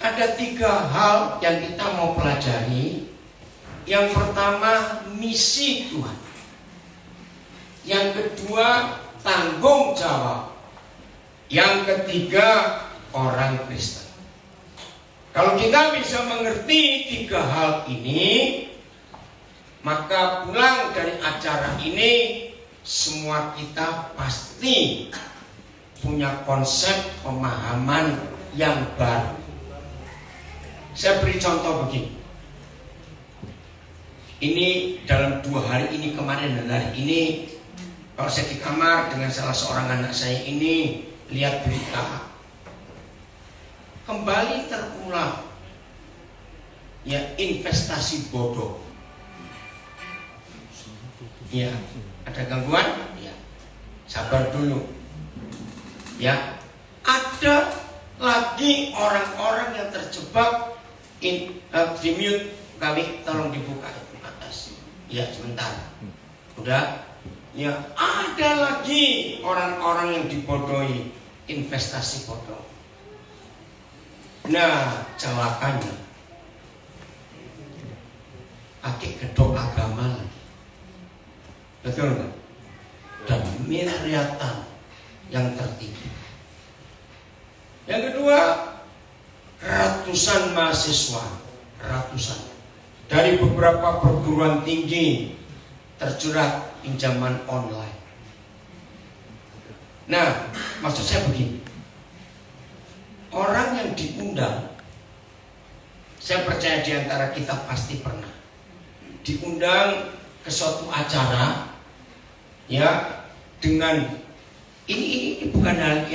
Ada 3 hal yang kita mau pelajari. Yang pertama, misi Tuhan. Yang kedua, tanggung jawab. Yang ketiga, orang Kristen. Kalau kita bisa mengerti 3 hal ini, maka pulang dari acara ini semua kita pasti punya konsep pemahaman yang baru. Saya beri contoh begini. Ini dalam 2 hari ini, kemarin dan hari ini, kalau saya di kamar dengan salah seorang anak saya ini lihat berita, kembali terulang ya investasi bodoh. Ya, ada gangguan? Ya, sabar dulu. Ya, ada lagi orang-orang yang terjebak di mute. Kami tolong dibuka itu atas. Ya, sebentar. Udah. Ya, ada lagi orang-orang yang dibodohi, investasi bodoh. Nah, celakanya pakai gedung agama lagi. Betul nggak? Dan miliaran yang tertinggi. Yang kedua, ratusan mahasiswa, dari beberapa perguruan tinggi terjerat pinjaman online. Nah, maksud saya begini, orang yang diundang, saya percaya di antara kita pasti pernah diundang ke suatu acara, ya, dengan ini bukan hal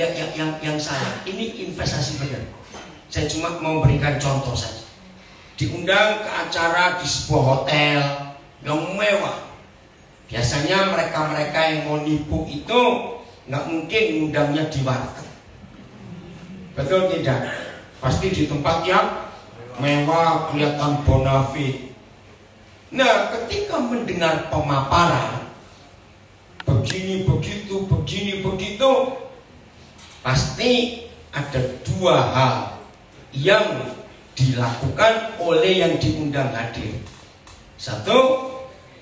yang salah, ini investasi benar. Saya cuma mau berikan contoh saja. Diundang ke acara di sebuah hotel yang mewah. Biasanya mereka-mereka yang mau nipu itu nggak mungkin undangnya di warteg. Betul tidak? Pasti di tempat yang mewah, kelihatan bonafit. Nah, ketika mendengar pemaparan begini begitu, pasti ada 2 hal yang dilakukan oleh yang diundang hadir. 1,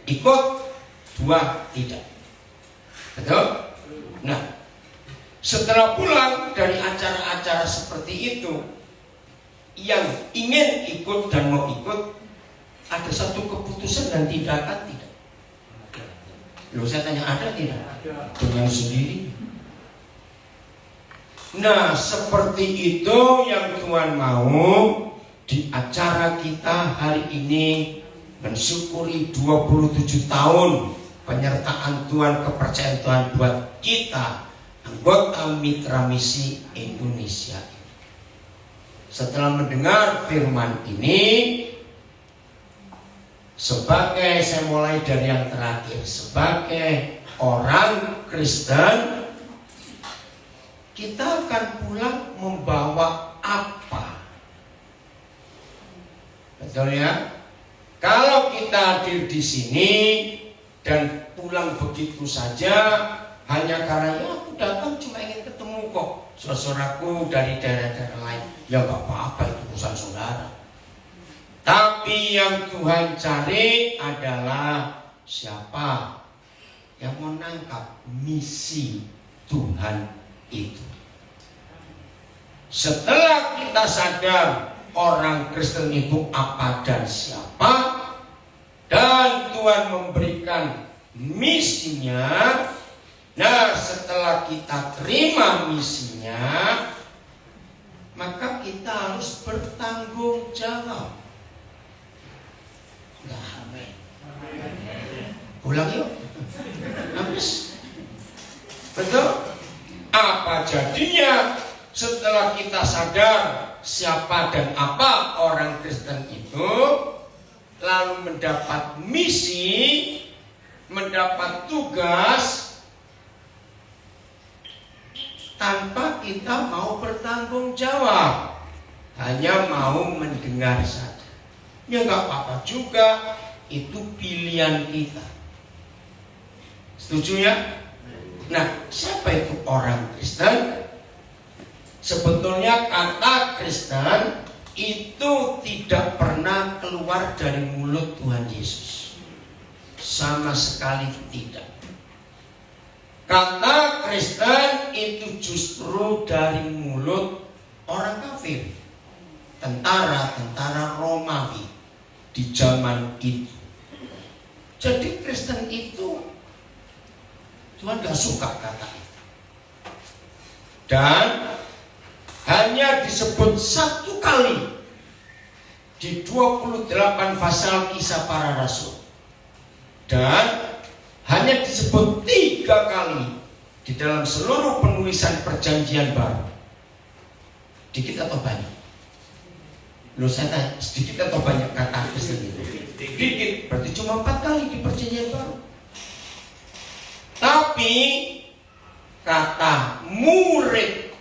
ikut, 2, tidak. Betul? Nah, setelah pulang dari acara-acara seperti itu, yang ingin ikut dan mau ikut, ada satu keputusan dan tindakan tidak. Loh, saya tanya, ada tidak? Dengan sendiri. Nah, seperti itu yang Tuhan mau di acara kita hari ini, mensyukuri 27 tahun penyertaan Tuhan, kepercayaan Tuhan buat kita anggota Mitra Misi Indonesia. Setelah mendengar firman ini, sebagai, saya mulai dari yang terakhir, sebagai orang Kristen, kita akan pulang membawa apa? Betul ya? Kalau kita hadir di sini dan pulang begitu saja hanya karena ya aku datang cuma ingin ketemu kok saudaraku dari daerah-daerah lain, ya gak apa-apa, itu urusan saudara. Tapi yang Tuhan cari adalah siapa yang menangkap misi Tuhan itu. Setelah kita sadar orang Kristen itu apa dan siapa, dan Tuhan memberikan misinya, nah setelah kita terima misinya, maka kita harus bertanggung jawab. Amin. Pulang yuk. Habis. Betul? Apa jadinya setelah kita sadar siapa dan apa orang Kristen itu, lalu mendapat misi, mendapat tugas, tanpa kita mau bertanggung jawab, hanya mau mendengar saja. Ya nggak apa-apa juga, itu pilihan kita. Setuju ya? Nah, siapa itu orang Kristen? Sebetulnya kata Kristen itu tidak pernah keluar dari mulut Tuhan Yesus. Sama sekali tidak. Kata Kristen itu justru dari mulut orang kafir, tentara Romawi di zaman itu. Jadi Kristen itu Tuhan gak suka kata itu. Dan hanya disebut satu kali di 28 pasal Kisah Para Rasul. Dan hanya disebut 3 kali di dalam seluruh penulisan Perjanjian Baru. Dikit atau banyak? Loh, saya tanya, sedikit atau banyak kata Kristen itu? Dikit, berarti cuma 4 kali di Perjanjian Baru. Tapi kata murid,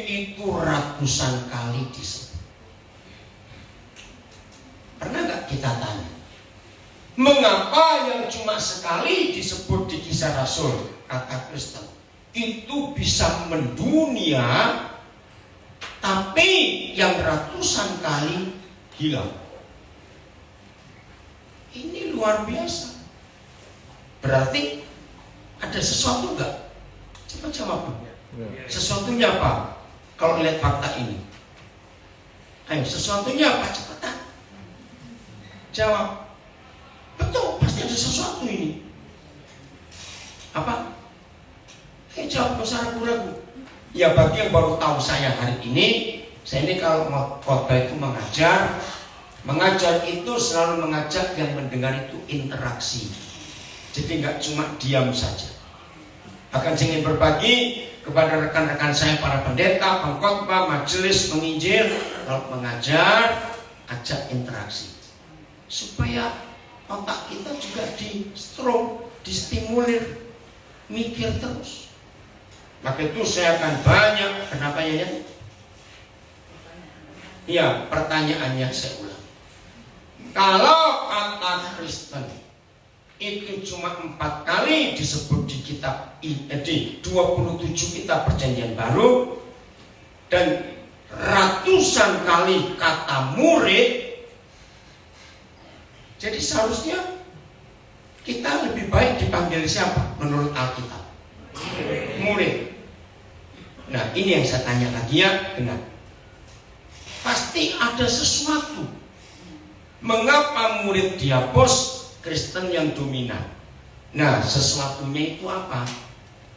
itu ratusan kali disebut. Pernah gak kita tanya, mengapa yang cuma sekali disebut di Kisah Rasul, kata Kristen, itu bisa mendunia, tapi yang ratusan kali hilang? Ini luar biasa. Berarti ada sesuatu enggak? Coba jawab. Sesuatunya apa? Kalau lihat fakta ini, ayo, sesuatunya apa? Cepetan jawab. Betul, pasti ada sesuatu ini. Apa? Jawab, gak usah ragu-ragu. Ya, bagi yang baru tahu saya hari ini, saya ini kalau mau khotbah itu mengajar itu selalu mengajak yang mendengar itu interaksi. Jadi nggak cuma diam saja. Bahkan saya ingin berbagi kepada rekan-rekan saya, para pendeta, pengkhotbah, majelis, menginjil, kalau mengajar, ajak interaksi supaya otak kita juga di-stroke, distimulir, mikir terus. Maka itu saya akan banyak. Kenapa ya? Ya, pertanyaannya saya ulang. Kalau kata Kristen itu cuma 4 kali disebut di kitab di 27 kitab Perjanjian Baru, dan ratusan kali kata murid, jadi seharusnya kita lebih baik dipanggil siapa menurut Alkitab? Murid. Nah, ini yang saya tanya lagi ya, benar. Pasti ada sesuatu. Mengapa murid dihapus, Kristen yang dominan? Nah, sesuatunya itu apa?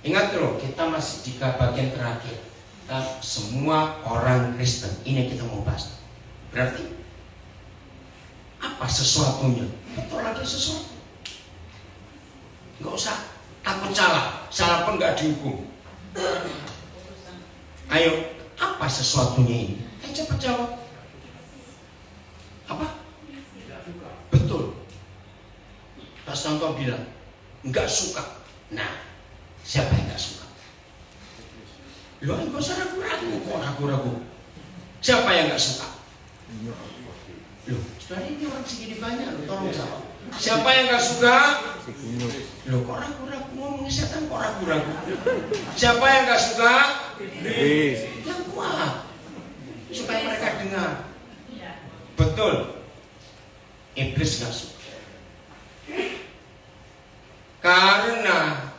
Ingat loh, kita masih di bagian terakhir. Semua orang Kristen, ini kita mau bahas. Berarti apa sesuatunya? Betul, ada sesuatu. Nggak usah takut salah pun nggak dihukum. Ayo, apa sesuatunya ini? Cepat jawab. Apa? Betul. Pak Santo bilang nggak suka. Nah, siapa yang nggak suka? Loh, nggak usah ragu-ragu. Siapa yang nggak suka? Loh, sebenarnya ini orang segini banyak, loh, tolong jawab. Siapa yang nggak suka? Loh, kok ragu-ragu ngomongnya setan, kok ragu-ragu? Siapa yang nggak suka? Yang kuat, supaya mereka dengar. Betul. Iblis nggak suka. Karena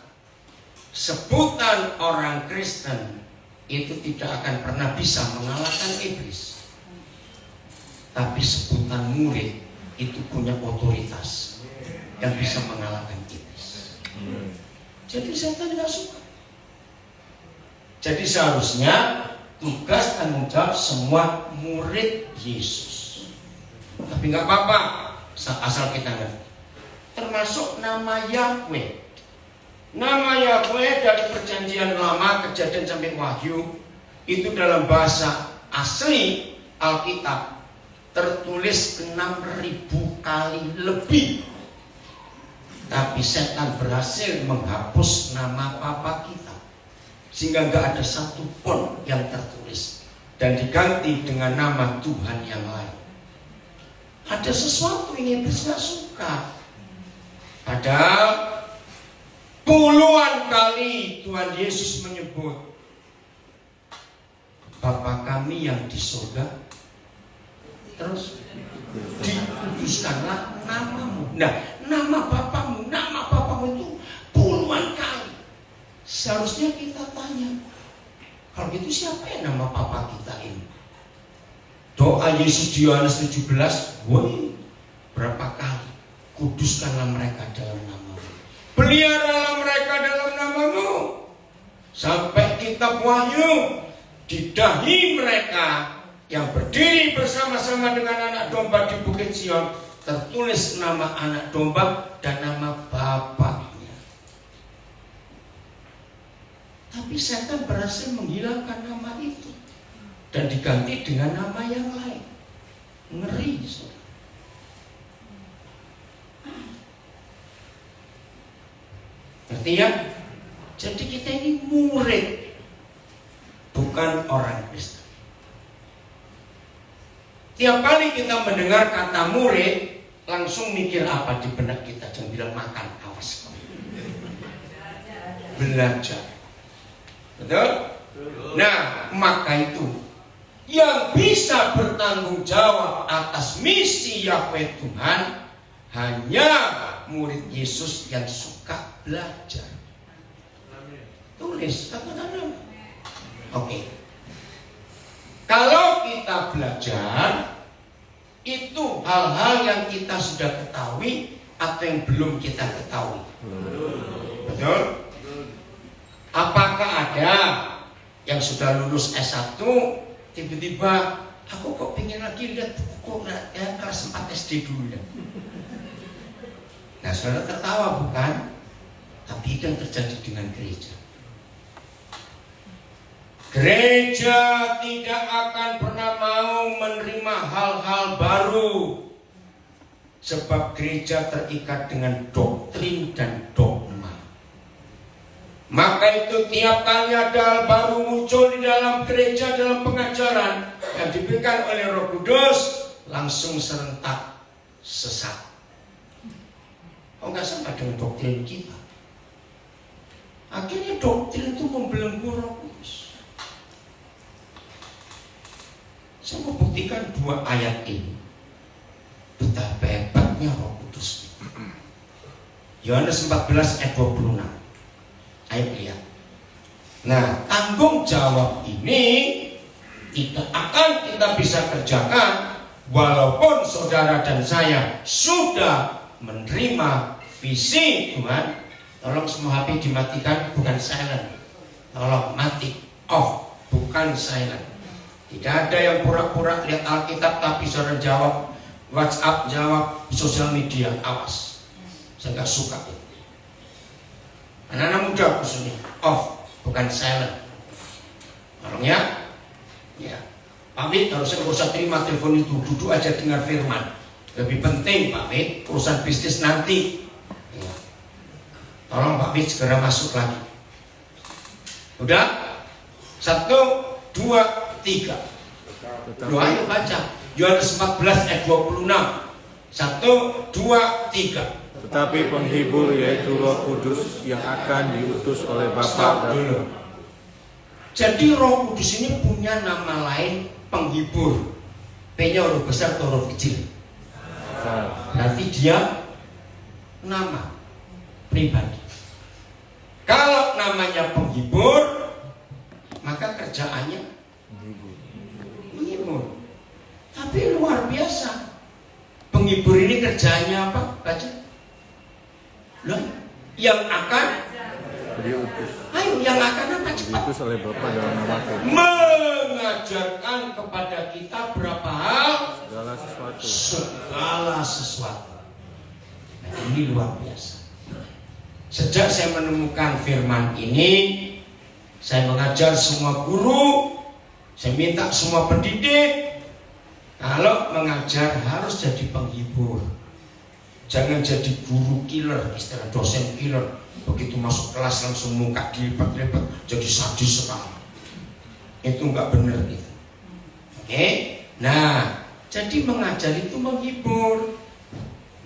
sebutan orang Kristen itu tidak akan pernah bisa mengalahkan iblis. Tapi sebutan murid itu punya otoritas yang bisa mengalahkan iblis. Jadi setan nggak suka. Jadi seharusnya tugas tanggung jawab semua murid Yesus. Tapi nggak apa-apa, asal kita ngerti. Termasuk nama Yahweh. Nama Yahweh dari Perjanjian Lama, Kejadian sampai Wahyu, itu dalam bahasa asli Alkitab tertulis 6.000 kali lebih. Tapi setan berhasil menghapus nama Papa kita, sehingga nggak ada satu pun yang tertulis dan diganti dengan nama Tuhan yang lain. Ada sesuatu yang iblis nggak suka. Padahal puluhan kali Tuhan Yesus menyebut Bapa kami yang di surga, terus dikuduskanlah namamu. Nah, nama Bapamu itu puluhan kali. Seharusnya kita tanya, kalau gitu siapa yang nama Papa kita ini? Doa Yesus di Yohanes 17, woi, berapa kali? Kuduskanlah mereka dalam namamu, peliharalah mereka dalam namamu. Sampai kitab Wahyu, di dahi mereka yang berdiri bersama-sama dengan anak domba di Bukit Sion, tertulis nama anak domba dan nama bapaknya. Tapi setan berhasil menghilangkan nama itu dan diganti dengan nama yang lain. Ngeri, saudara. Ngerti ya? Jadi kita ini murid, bukan orang Kristen. Tiap kali kita mendengar kata murid, langsung mikir apa di benak kita? Jangan bilang makan, awas. Belajar. Betul? Nah, maka itu yang bisa bertanggung jawab atas misi Yahweh Tuhan hanya murid Yesus yang suka belajar. Tulis kata-kata. Oke. Kalau kita belajar, itu hal-hal yang kita sudah ketahui atau yang belum kita ketahui. Betul? Apakah ada yang sudah lulus S1 tiba-tiba aku kok pengen lagi lihat buku kelas 4 SD dulu ya? Nah, saudara tertawa bukan? Tapi itu yang terjadi dengan gereja. Gereja tidak akan pernah mau menerima hal-hal baru, sebab gereja terikat dengan doktrin dan dogma. Maka itu tiap kali ada hal baru muncul di dalam gereja, dalam pengajaran yang diberikan oleh Roh Kudus, langsung serentak sesat. Oh, nggak sama dengan doktrin kita. Akhirnya doktrin itu membelenggu Roh Kudus. Saya mau buktikan 2 ayat ini. Betapa hebatnya Roh Kudus. Yohanes 14 ayat 26. Ayo lihat. Nah, tanggung jawab ini tidak akan kita bisa kerjakan walaupun saudara dan saya sudah menerima visi Tuhan. Tolong semua HP dimatikan, bukan silent. Tolong mati, off, bukan silent. Tidak ada yang pura-pura lihat Alkitab tapi saudara jawab WhatsApp, jawab sosial media. Awas, saya nggak suka itu. Anak-anak muda khususnya off, bukan silent. Tolong ya. Ya, Pak Wid, harusnya nggak usah terima telepon itu, duduk aja dengar firman. Lebih penting Pak Wid, urusan bisnis nanti. Ya. Tolong Pak Wid segera masuk lagi. Udah? 1, 2, 3. Doa ayo baca. Yohanes 14 ayat 26. 1, 2, 3. Tetapi penghibur yaitu Roh Kudus yang akan diutus oleh Bapa dan Jadi Roh Kudus ini punya nama lain, penghibur. P-nya huruf besar atau huruf kecil? Berarti dia nama pribadi. Kalau namanya penghibur, maka kerjaannya menghibur. Tapi luar biasa. Penghibur ini kerjanya apa? Baca. Loh, yang akan diutus. Ayo, yang akan apa cepat? Diutus oleh Bapa dalam namaku. Mengajarkan kepada kita berapa hal? Segala sesuatu. Segala sesuatu. Nah, ini luar biasa. Sejak saya menemukan firman ini, saya mengajar semua guru, saya minta semua pendidik, kalau mengajar harus jadi penghibur. Jangan jadi guru killer, istilah dosen killer. Begitu masuk kelas langsung muka dilipat-lipat, jadi sadis sekali. Itu nggak benar gitu. Oke? Nah, jadi mengajar itu menghibur.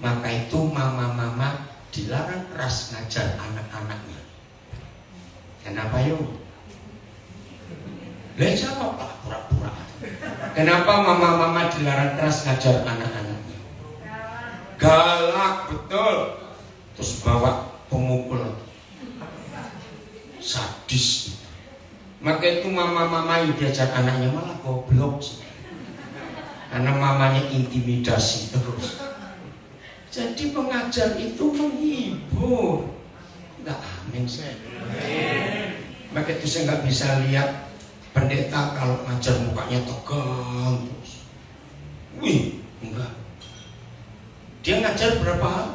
Maka itu mama-mama dilarang keras ngajar anak-anaknya. Kenapa yuk? Lah jawab lah pura-pura. Kenapa mama-mama dilarang keras ngajar anak-anaknya? Galak betul. Terus bawa pemukul. Sadis. Maka itu mama-mama yang diajar anaknya malah goblok sih. Karena mamanya intimidasi terus. Jadi mengajar itu menghibur. Enggak amin sih. Maka itu saya nggak bisa lihat pendeta kalau ngajar mukanya tegang terus. Wih, enggak. Dia ngajar berapa hal?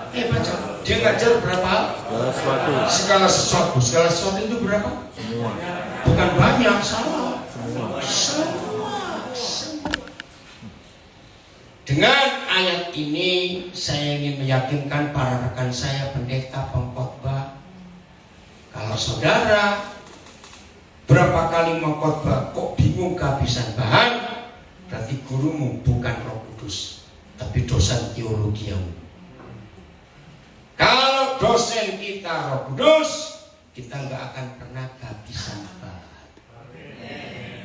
Baca. Dia ngajar berapa hal? Segala sesuatu. Segala sesuatu itu berapa? Semua. Bukan banyak, salah. Semua. Dengan ayat ini saya ingin meyakinkan para rekan saya pendeta pengkhotbah, kalau saudara berapa kali mengkhotbah kok bingung kehabisan bahan, berarti gurumu bukan Roh Kudus, tapi dosen teologiamu. Kalau dosen kita Roh Kudus, kita nggak akan pernah kehabisan bahan,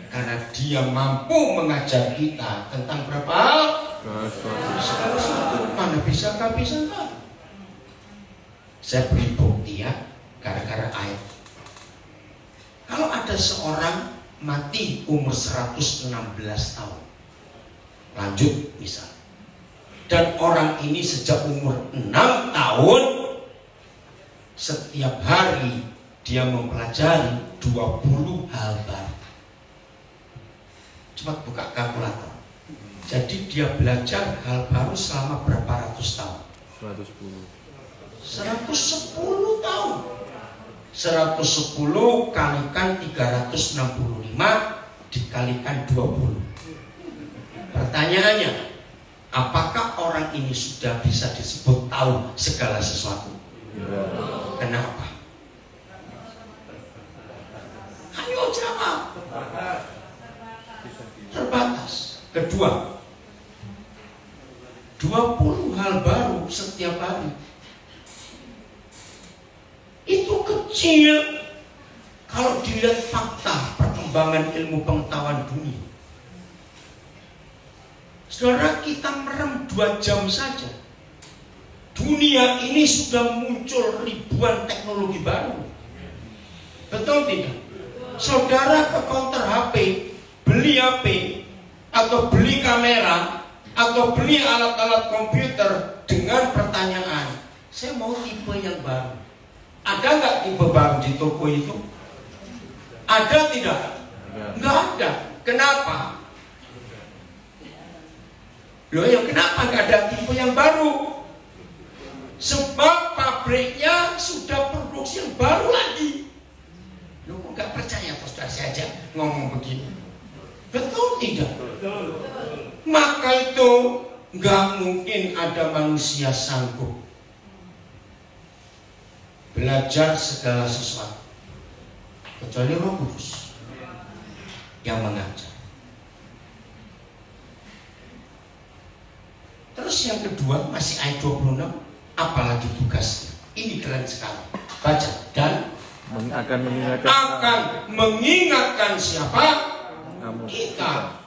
karena dia mampu mengajar kita tentang berapa hal. Segala sesuatu. Mana bisa kehabisan bahan? Saya beri bukti ya, gara-gara ayat. Kalau ada seorang mati umur 116 tahun, lanjut misal, dan orang ini sejak umur 6 tahun setiap hari dia mempelajari 20 hal baru. Coba buka kalkulator. Jadi dia belajar hal baru selama berapa ratus tahun? 110 tahun. 110 kalikan 365 dikalikan 20. Pertanyaannya, apakah orang ini sudah bisa disebut tahu segala sesuatu? Kenapa? Ayo jawab. Terbatas. Kedua, 20 hal baru setiap hari. Itu kecil kalau dilihat fakta perkembangan ilmu pengetahuan dunia. Saudara, kita merem 2 jam saja. Dunia ini sudah muncul ribuan teknologi baru. Betul tidak? Saudara ke counter HP, beli HP, atau beli kamera, atau beli alat-alat komputer dengan pertanyaan, saya mau tipe yang baru. Ada nggak tipe baru di toko itu? Ada tidak? Nggak ada. Kenapa? Loh ya, kenapa nggak ada tipe yang baru? Sebab pabriknya sudah produksi yang baru lagi. Loh kok nggak percaya saudara saya aja ngomong begini? Betul tidak? Maka itu nggak mungkin ada manusia sanggup belajar segala sesuatu kecuali Roh Kudus yang mengajar. Terus yang kedua, masih ayat 26, apalagi tugasnya. Ini keren sekali. Baca. Dan akan mengingatkan siapa? Kita.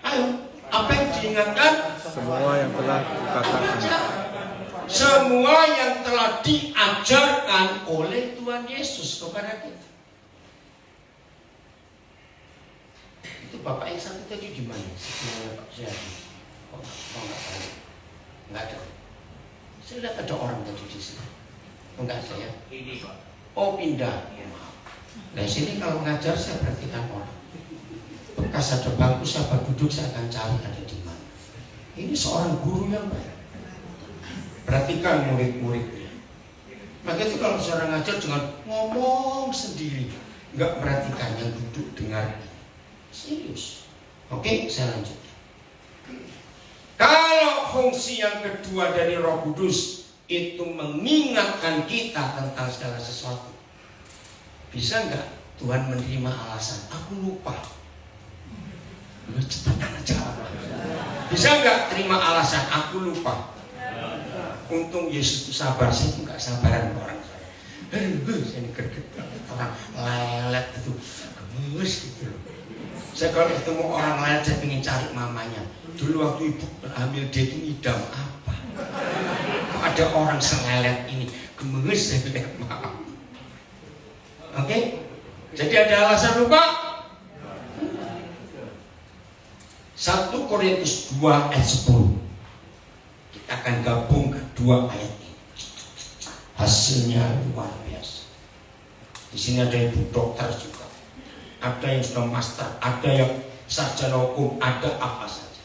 Ayo, apa yang diingatkan? Semua yang telah dikatakan. Semua yang telah diajarkan oleh Tuhan Yesus kepada kita. Itu Bapak yang satu tadi di mana? Saya nggak tahu. Nggak ada. Saya lihat ada orang tadi di sini. Enggak ada ya? Ini Pak. Oh pindah. Ya, maaf. Nah sini kalau ngajar saya perhatikan orang. Bekas ada bangku siapa duduk saya akan cari ada di mana. Ini seorang guru yang baik. Perhatikan murid-muridnya. Maka itu kalau seorang ngajar jangan ngomong sendiri, nggak perhatikan yang duduk dengar. Serius. Oke, saya lanjut. Kalau fungsi yang kedua dari Roh Kudus itu mengingatkan kita tentang segala sesuatu, bisa nggak Tuhan menerima alasan? Aku lupa. Lu cepetan aja. Bisa nggak terima alasan? Aku lupa. Untung Yesus itu sabar, saya itu nggak sabaran orang saya. Saya greget orang lelet itu, gemes gitu loh. Saya kalau ketemu orang lelet saya ingin cari mamanya. Dulu waktu ibu hamil dia itu ngidam apa? Kok ada orang selelet ini, gemes saya bilang maaf. Oke? Jadi ada alasan lupa? 1 Korintus 2 ayat 10. Kita akan gabung kedua ayat ini. Hasilnya luar biasa. Di sini ada ibu dokter juga, ada yang sudah master, ada yang sarjana hukum, ada apa saja.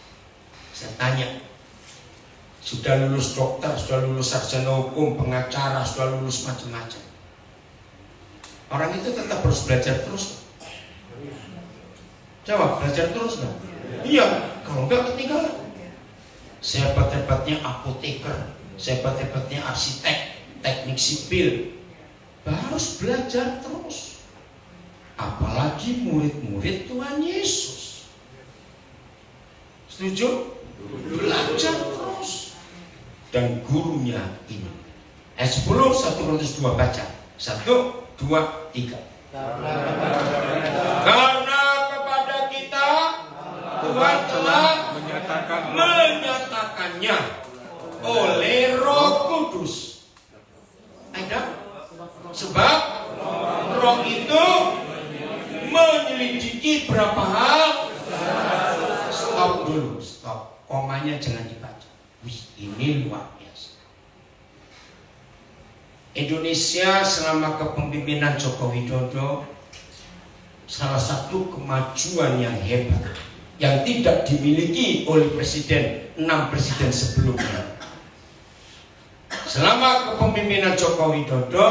Saya tanya, sudah lulus dokter, sudah lulus sarjana hukum, pengacara, sudah lulus macam-macam. Orang itu tetap harus belajar terus. Jawab, belajar terus kan? Iya, kalau enggak ketinggalan. Sehebat-hebatnya apoteker, sehebat-hebatnya arsitek, teknik sipil, harus belajar terus. Apalagi murid-murid Tuhan Yesus. Setuju? Belajar terus. Dan gurunya ini. Ayat 10, 1 Korintus 2 baca. 1, 2, 3. Karena kepada kita Tuhan telah menyatakannya oleh Roh Kudus. Ada? Sebab Roh itu menyelidiki berapa hal. Stop dulu, stop. Komanya jangan dibaca. Wih, ini luar biasa. Indonesia selama kepemimpinan Joko Widodo salah satu kemajuan yang hebat yang tidak dimiliki oleh 6 presiden sebelumnya. Selama kepemimpinan Joko Widodo,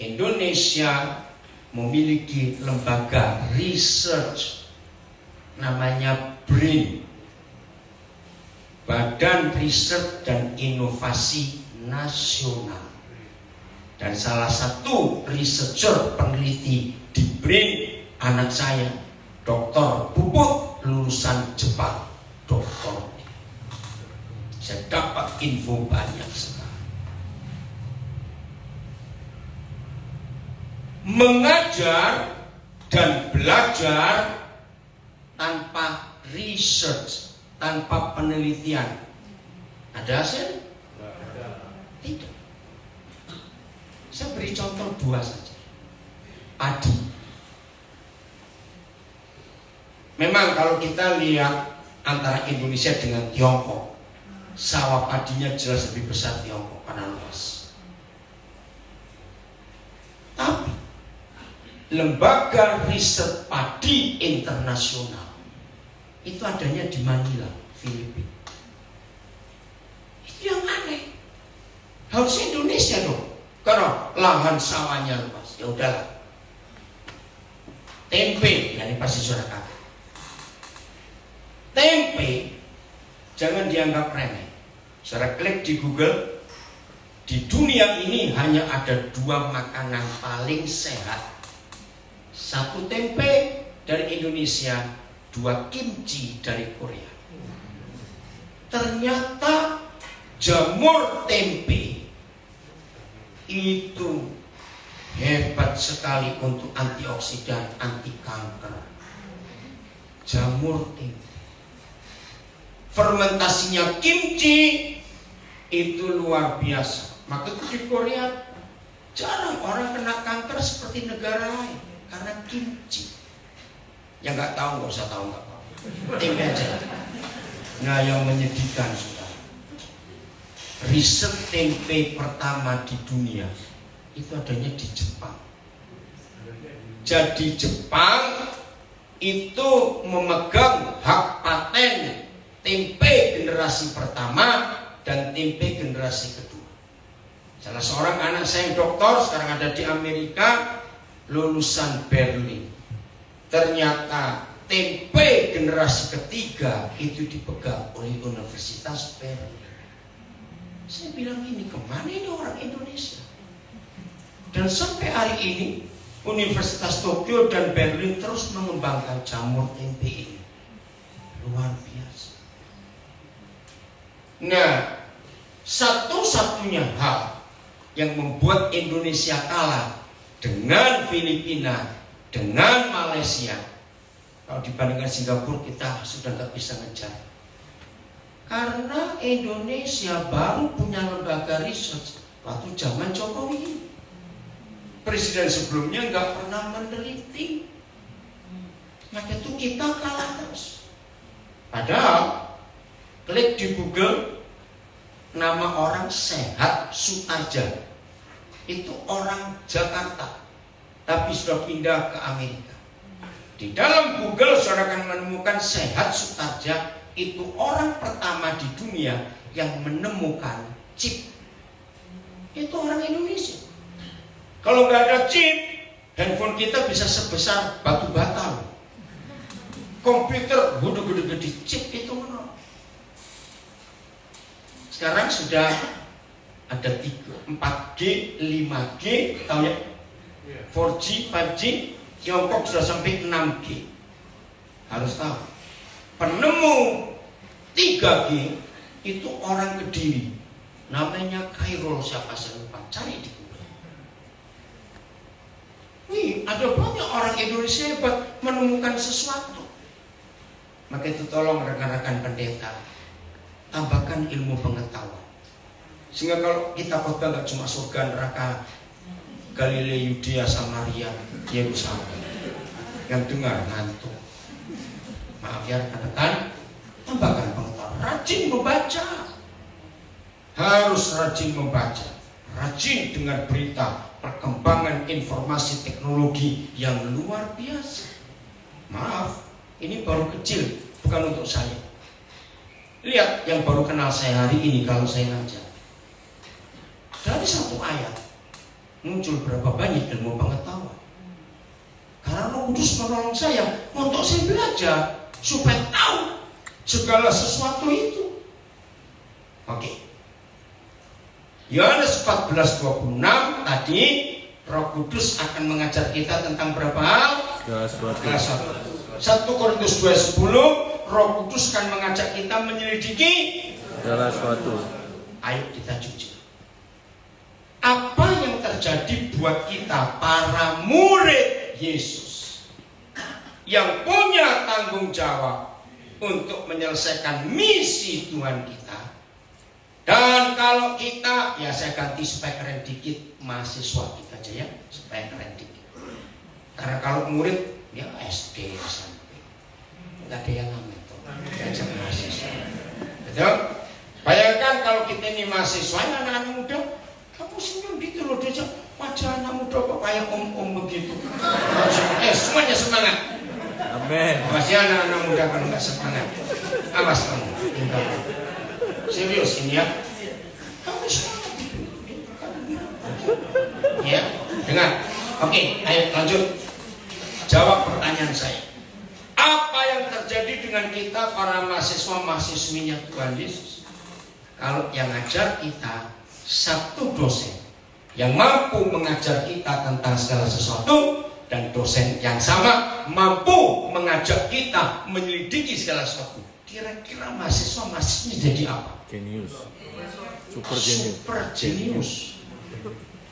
Indonesia memiliki lembaga research namanya BRIN, Badan Riset dan Inovasi Nasional. Dan salah satu researcher peneliti di BRIN anak saya, Dr. Puput, lulusan Jepang, doktor. Saya dapat info banyak sekali. Mengajar dan belajar tanpa research, tanpa penelitian, ada hasil? Tidak. Saya beri contoh 2 saja. Padi. Memang kalau kita lihat antara Indonesia dengan Tiongkok, sawah padinya jelas lebih besar Tiongkok karena luas. Tapi lembaga riset padi internasional itu adanya di Manila, Filipina. Itu yang aneh. Harusnya Indonesia dong, karena lahan sawahnya luas. Ya udahlah. Tempe, ya ini pasti sudah kaget. Tempe jangan dianggap remeh. Saudara klik di Google, di dunia ini hanya ada 2 makanan paling sehat. 1 tempe dari Indonesia, 2 kimchi dari Korea. Ternyata jamur tempe itu hebat sekali untuk antioksidan, anti kanker. Jamur tempe. Fermentasinya kimchi itu luar biasa. Maka itu di Korea jarang orang kena kanker seperti negara lain karena kimchi. Yang nggak tahu nggak usah tahu, nggak apa-apa. Tempe aja. Nah, yang menyedihkan sudah, riset tempe pertama di dunia itu adanya di Jepang. Jadi Jepang itu memegang hak paten tempe generasi pertama dan tempe generasi kedua. Salah seorang anak saya dokter sekarang ada di Amerika, lulusan Berlin. Ternyata tempe generasi ketiga itu dipegang oleh Universitas Berlin. Saya bilang ini kemana ini orang Indonesia? Dan sampai hari ini Universitas Tokyo dan Berlin terus mengembangkan jamur tempe ini. Luar biasa. Nah, satu-satunya hal yang membuat Indonesia kalah dengan Filipina, dengan Malaysia. Kalau dibandingkan Singapura kita sudah nggak bisa ngejar. Karena Indonesia baru punya lembaga research waktu zaman Jokowi. Presiden sebelumnya nggak pernah meneliti. Maka itu kita kalah terus. Padahal klik di Google, nama orang Sehat Sutarja, itu orang Jakarta, tapi sudah pindah ke Amerika. Di dalam Google saudara akan menemukan Sehat Sutarja, itu orang pertama di dunia yang menemukan chip. Itu orang Indonesia. Kalau nggak ada chip, handphone kita bisa sebesar batu bata. Komputer gede-gede, chip itu menolak. Sekarang sudah ada 4G, 5G, tahu ya? 4G, 5G, Tiongkok sudah sampai 6G. Harus tahu. Penemu 3G itu orang Kediri. Namanya Khairul siapa saya lupa. Cari di Google. Wih, ada banyak orang Indonesia hebat menemukan sesuatu. Maka itu tolong rekan-rekan pendeta, tambahkan ilmu pengetahuan. Sehingga kalau kita khotbah nggak cuma surga neraka, Galilea, Yudea, Samaria, Yerusalem, yang dengar ngantuk. Maaf ya rekan-rekan, tambahkan pengetahuan. Rajin membaca, harus rajin membaca, rajin dengar berita perkembangan informasi teknologi yang luar biasa. Maaf, ini baru kecil, bukan untuk saya. Lihat yang baru kenal saya hari ini kalau saya ngajar. Dari satu ayat muncul berapa banyak ilmu pengetahuan. Karena Roh Kudus menolong saya untuk saya belajar supaya tahu segala sesuatu itu. Oke. Yohanes 14:26 tadi Roh Kudus akan mengajar kita tentang berapa hal? Segala sesuatu. 1 Korintus 2:10 Roh Kudus akan mengajak kita menyelidiki segala sesuatu. Ayo kita jujur. Apa yang terjadi buat kita para murid Yesus yang punya tanggung jawab untuk menyelesaikan misi Tuhan kita? Dan kalau kita, ya saya ganti supaya keren dikit, mahasiswa kita aja ya, supaya keren dikit. Karena kalau murid ya SD SMP, nggak ada yang namanya itu, diajak mahasiswa. Betul? Bayangkan kalau kita ini mahasiswa, anak-anak muda, kamu senyum gitu loh, diajak wajah anak muda kok kayak om-om begitu. Semuanya semangat. Amin. Masih anak-anak muda kalau nggak semangat, awas kamu. Serius ini ya. Kamu semangat. Ya, dengar. Oke, ayo lanjut. Jawab pertanyaan saya. Apa yang terjadi dengan kita para mahasiswa-mahasiswinya Tuhan Yesus? Kalau yang ngajar kita satu dosen yang mampu mengajar kita tentang segala sesuatu, dan dosen yang sama mampu mengajak kita menyelidiki segala sesuatu. Kira-kira mahasiswa-mahasiswi jadi apa? Genius. Super genius. Super genius.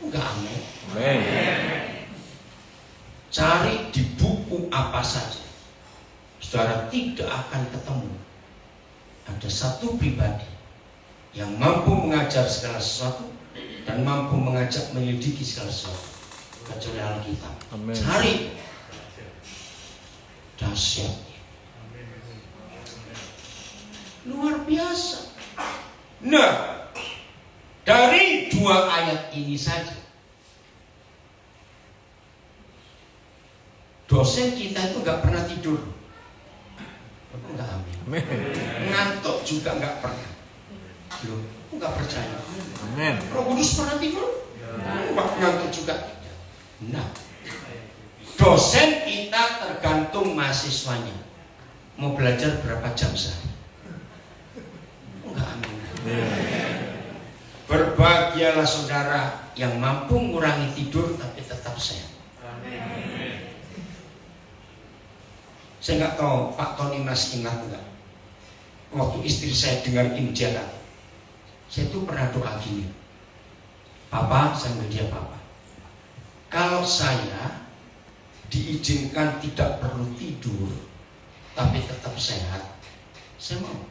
Enggak aneh. Amin. Cari di buku apa saja, saudara tidak akan ketemu ada satu pribadi yang mampu mengajar segala sesuatu dan mampu mengajak menyelidiki segala sesuatu kecuali Alkitab. Amin. Cari. Dahsyat. Luar biasa. Nah, dari 2 ayat ini saja dosen kita itu nggak pernah tidur. Enggak, amin. Ngantuk juga nggak pernah. Loh, nggak percaya. Amin. Roh Kudus pernah tidur? Ngantuk juga tidak. Nah, dosen kita tergantung mahasiswanya. Mau belajar berapa jam sehari? Enggak, amin. Berbahagialah saudara yang mampu mengurangi tidur tapi tetap sehat. Saya nggak tahu Pak Tony masih ingat enggak? Waktu istri saya dengar Injil, saya tuh pernah doa gini. Papa, saya panggil dia Papa. Kalau saya diizinkan tidak perlu tidur, tapi tetap sehat, saya mau.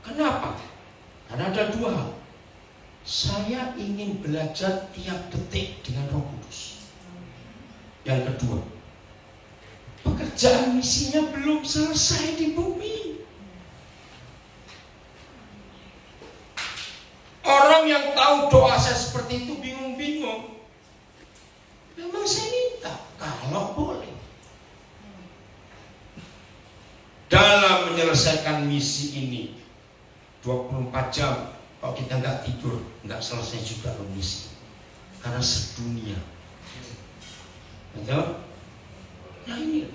Kenapa? Karena ada dua hal. Saya ingin belajar tiap detik dengan Roh Kudus. Yang kedua, pekerjaan misinya belum selesai di bumi. Orang yang tahu doa saya seperti itu bingung-bingung. Memang saya minta, kalau boleh. Dalam menyelesaikan misi ini 24 jam, kalau kita nggak tidur, nggak selesai juga loh misi. Karena sedunia. Betul? Nah ini,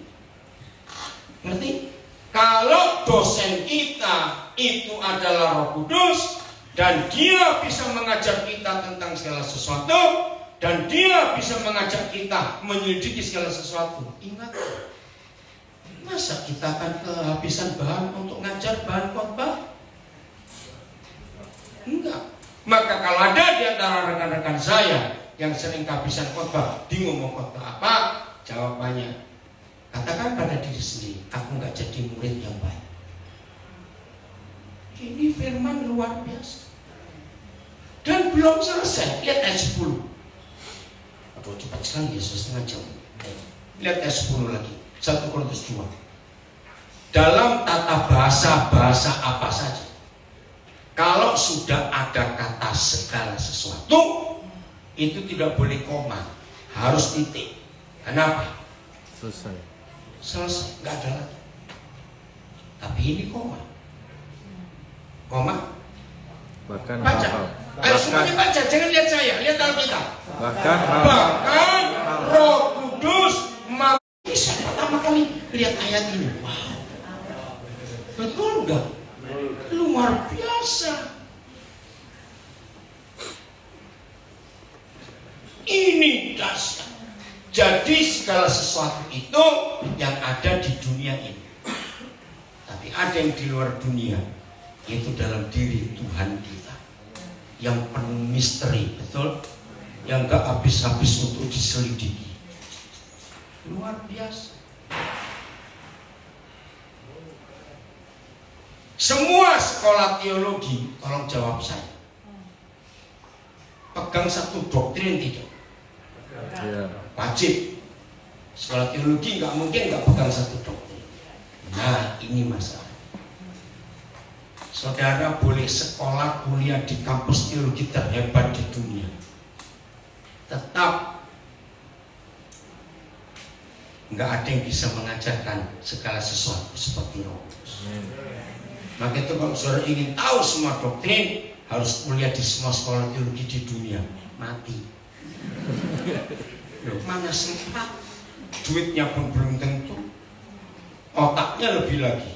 ngerti? Kalau dosen kita itu adalah Roh Kudus dan dia bisa mengajar kita tentang segala sesuatu dan dia bisa mengajak kita menyelidiki segala sesuatu, ingat, masa kita akan kehabisan bahan untuk ngajar bahan khotbah? Enggak. Maka kalau ada di antara rekan-rekan saya yang sering kehabisan khotbah, bingung mau khotbah apa, jawabannya, katakan pada diri sendiri, aku nggak jadi murid yang baik. Ini firman luar biasa. Dan belum selesai. Lihat ayat 10. Aduh, cepat sekali ya, setengah jam. Lihat ayat 10 lagi. 1 Korintus 2. Dalam tata bahasa apa saja, kalau sudah ada kata segala sesuatu, itu tidak boleh koma, harus titik. Kenapa? Selesai, nggak ada lagi. Tapi ini koma. Bahkan baca. Ayo semuanya baca, jangan lihat saya, lihat Alkitab. Bahkan Roh Kudus bisa pertama kali lihat ayat ini. Wow, betul nggak? Luar biasa. Ini dahsyat. Jadi segala sesuatu itu yang ada di dunia ini. Tapi ada yang di luar dunia, yaitu dalam diri Tuhan kita, yang penuh misteri, betul? Yang gak habis-habis untuk diselidiki. Luar biasa. Semua sekolah teologi, tolong jawab saya, pegang satu doktrin tidak? Wajib. Sekolah teologi nggak mungkin nggak pegang satu doktrin. Nah, ini masalah. Saudara boleh sekolah kuliah di kampus teologi terhebat di dunia, tetap nggak ada yang bisa mengajarkan segala sesuatu seperti Roh Kudus. Maka itu kalau saudara ingin tahu semua doktrin, harus kuliah di semua sekolah teologi di dunia, mati. Loh, mana sempat, duitnya pun belum tentu, otaknya lebih lagi.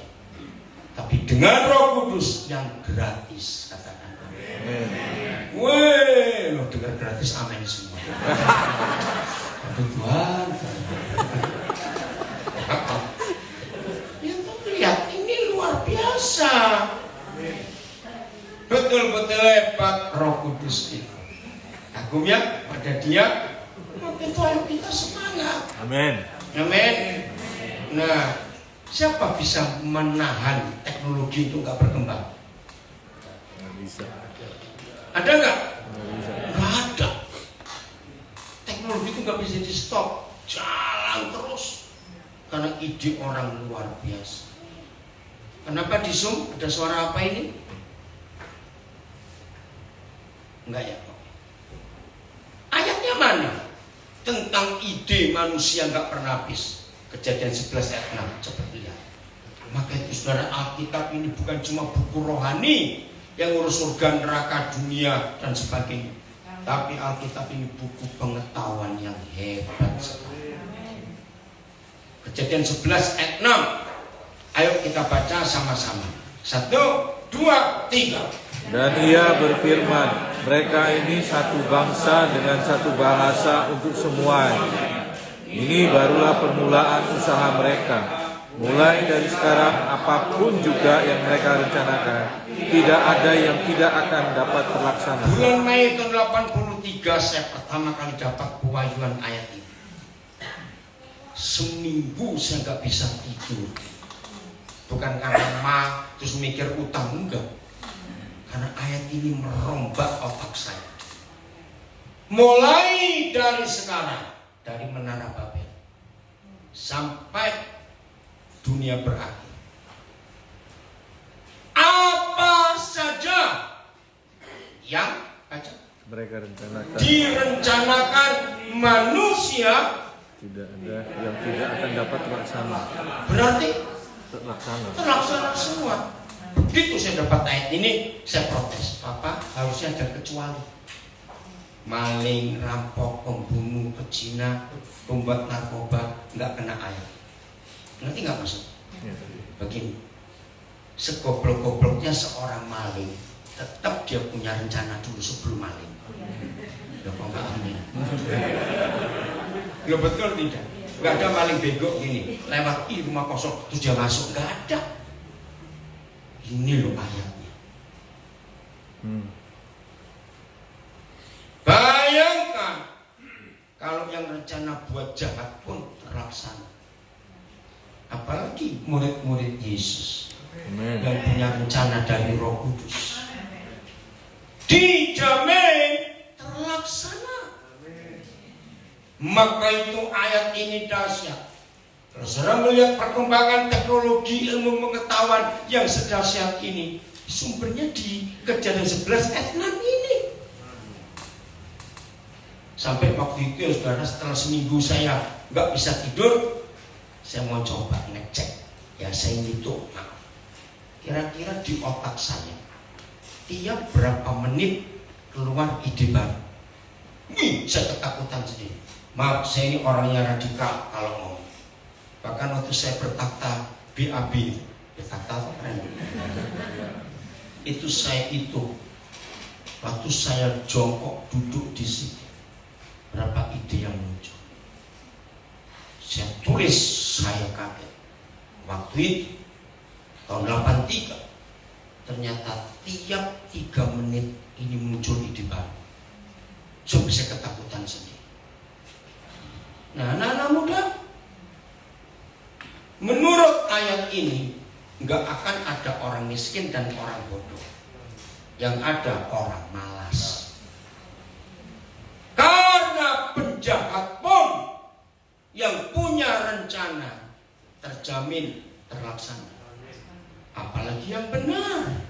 Tapi dengan Roh Kudus yang gratis, katakan amin. Weh, lo dengar gratis, amin semua. Aduh Tuhan. Ya tuh lihat, ini luar biasa. Betul-betul hebat Roh Kudus itu. Kagum ya pada dia. Maka itu ayo kita semangat. Amin. Amin. Nah, siapa bisa menahan teknologi itu nggak berkembang? Nggak bisa. Ada nggak? Nggak ada. Teknologi itu nggak bisa di stop, jalan terus. Karena ide orang luar biasa. Kenapa di Zoom ada suara apa ini? Enggak ya? Ayatnya mana? Tentang ide manusia nggak pernah habis. Kejadian 11 ayat 6, coba lihat. Maka itu saudara, Alkitab ini bukan cuma buku rohani yang urus surga, neraka, dunia dan sebagainya, tapi Alkitab ini buku pengetahuan yang hebat sekali. Kejadian 11 ayat 6. Ayo kita baca sama-sama. 1, 2, 3. Dan ia berfirman, mereka ini satu bangsa dengan satu bahasa untuk semua. Ini barulah permulaan usaha mereka. Mulai dari sekarang, apapun juga yang mereka rencanakan, tidak ada yang tidak akan dapat terlaksana. Bulan Mei tahun 83 saya pertama kali dapat pewahyuan ayat ini. Seminggu saya nggak bisa tidur. Bukan karena terus mikir utang, enggak. Karena ayat ini merombak otak saya. Mulai dari sekarang, dari Menara Babel sampai dunia berakhir, apa saja yang Mereka rencanakan, direncanakan manusia, tidak ada yang tidak akan dapat terlaksana. berarti Terlaksana. semua. Begitu saya dapat ayat ini, saya protes. Papa, harusnya ada kecuali. Maling, rampok, pembunuh, pezina, pembuat narkoba nggak kena ayat. Nanti nggak masuk. Begini, segoblok-gobloknya seorang maling, tetap dia punya rencana dulu sebelum maling. Ya kok nggak amin? Ya betul tidak? Nggak ada maling bego gini, lewat rumah kosong terus dia masuk, nggak ada. Ini loh ayatnya. Bayangkan kalau yang rencana buat jahat pun terlaksana. Apalagi murid-murid Yesus yang punya rencana dari Roh Kudus, dijamin terlaksana. Maka itu ayat ini dahsyat. Saudara melihat perkembangan teknologi ilmu pengetahuan yang sedahsyat ini, sumbernya di Kejadian 11 ayat 6 ini. Sampai waktu itu ya saudara, setelah seminggu saya nggak bisa tidur, saya mau coba ngecek. Ya saya ngitung, kira-kira di otak saya tiap berapa menit keluar ide baru. Saya ketakutan sendiri. Maaf, saya ini orangnya radikal kalau ngomong. Bahkan waktu saya bertakta BAB, bertakta keren. Itu saya itu waktu saya jongkok duduk di situ, berapa ide yang muncul. Saya tulis, saya kaget. Waktu itu tahun 83, ternyata tiap 3 menit ini muncul ide baru. Saya bisa ketakutan sendiri. Nah, anak-anak muda, menurut ayat ini nggak akan ada orang miskin dan orang bodoh. Yang ada orang malas. Karena penjahat pun yang punya rencana terjamin terlaksana. Apalagi yang benar.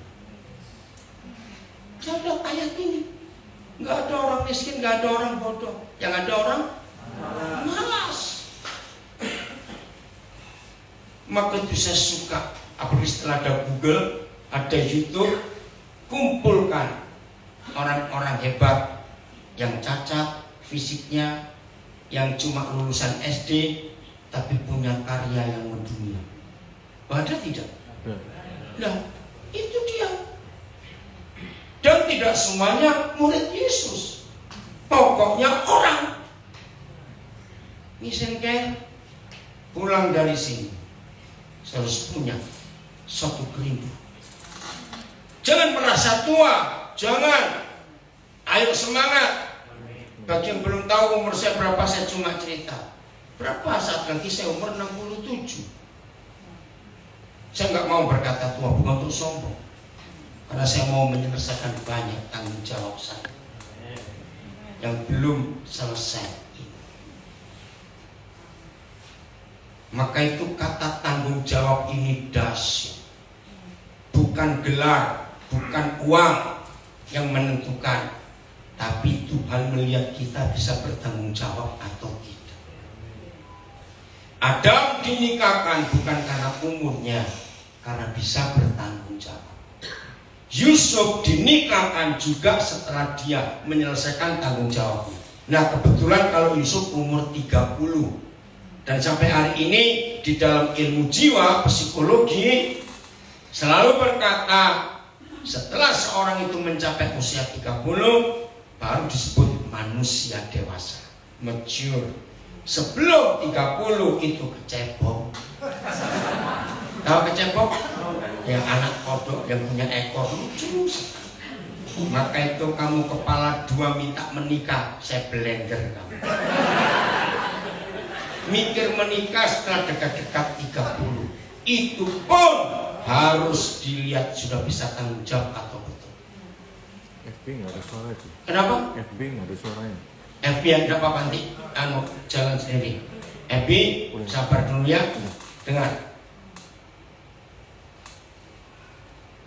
Coba ayat ini, nggak ada orang miskin, nggak ada orang bodoh. Yang ada orang malas. Maka itu saya suka, apalagi setelah ada Google, ada YouTube, kumpulkan orang-orang hebat yang cacat fisiknya, yang cuma lulusan SD tapi punya karya yang mendunia. Ada tidak? Nah, itu dia. Dan tidak semuanya murid Yesus. Pokoknya orang. Misalnya pulang dari sini, saya harus punya suatu kerindu. Jangan merasa tua, jangan. Ayo semangat. Bagi yang belum tahu umur saya berapa, saya cuma cerita. Berapa saat lagi saya umur 67. Saya nggak mau berkata tua, bukan untuk sombong. Karena saya mau menyelesaikan banyak tanggung jawab saya yang belum selesai. Maka itu kata tanggung jawab ini dahsyat. Bukan gelar, bukan uang yang menentukan, tapi Tuhan melihat kita bisa bertanggung jawab atau tidak. Adam dinikahkan bukan karena umurnya, karena bisa bertanggung jawab. Yusuf dinikahkan juga setelah dia menyelesaikan tanggung jawabnya. Nah, kebetulan kalau Yusuf umur 30. Dan sampai hari ini di dalam ilmu jiwa, psikologi selalu berkata, setelah seorang itu mencapai usia 30, baru disebut manusia dewasa, mature. Sebelum 30 itu kecebong. Tahu kecepok? Yang anak kodok yang punya ekor lucu. Maka itu kamu kepala 2 minta menikah, saya blender kamu. Mikir menikah setelah dekat-dekat 30. Itu pun harus dilihat sudah bisa tanggung jawab atau betul. FB nggak ada suara itu. Kenapa? FB nggak ada suaranya. FB ada apa nanti? Jalan sendiri. FB sabar dulu ya. Dengar.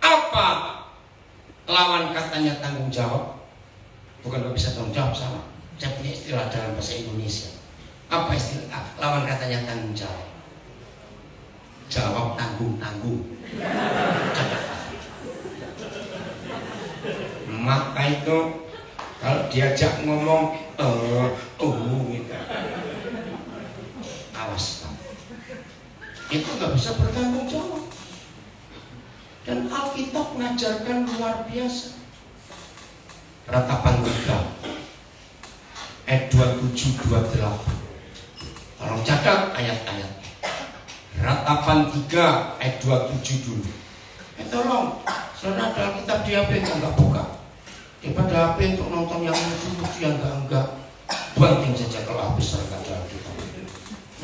Apa lawan katanya tanggung jawab? Bukan gak bisa tanggung jawab, sama. Saya punya istilah dalam bahasa Indonesia. Apa istilah lawan katanya tanggung jawab? Jawab tanggung-tanggung. Maka itu kalau diajak ngomong gitu. Awas kamu. Itu nggak bisa bertanggung jawab. Dan Alkitab mengajarkan luar biasa. Ratapan 3 ayat 27-28. Tolong catat ayat-ayat. Ratapan 3 ayat 27 dulu. Tolong, saudara ada Alkitab di HP enggak buka. Daripada HP untuk nonton yang lucu-lucu yang enggak. Banting saja kalau HP saya enggak ada Alkitab.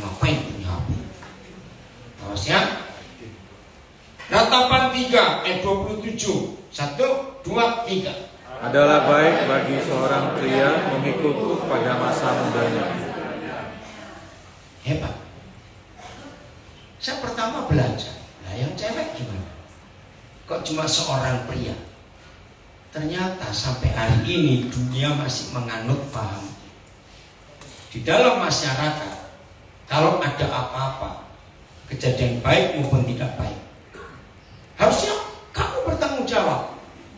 Ngapain punya HP? Awas ya. Ratapan 3 ayat 27. 1, 2, 3. Adalah baik bagi seorang pria memikul pada masa mudanya. Hebat. Saya pertama belajar. Nah, yang cewek gimana? Kok cuma seorang pria? Ternyata sampai hari ini dunia masih menganut paham. Di dalam masyarakat, kalau ada apa-apa, kejadian baik maupun tidak baik, harusnya kamu bertanggung jawab.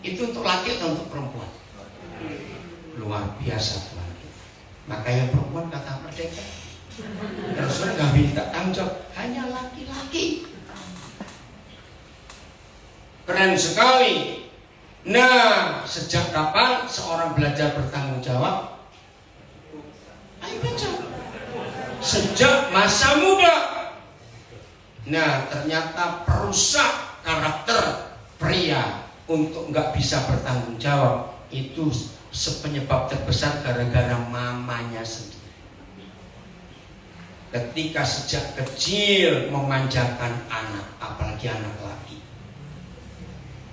Itu untuk laki atau untuk perempuan? Luar biasa Tuhan. Maka yang perempuan kata merdeka. Rasul nggak minta tanggung jawab, hanya laki-laki. Keren sekali. Nah, sejak kapan seorang belajar bertanggung jawab? Ayo baca. Sejak masa muda. Nah, ternyata perusak karakter pria untuk nggak bisa bertanggung jawab itu sepenyebab terbesar gara-gara mamanya sendiri. Ketika sejak kecil memanjakan anak, apalagi anak laki.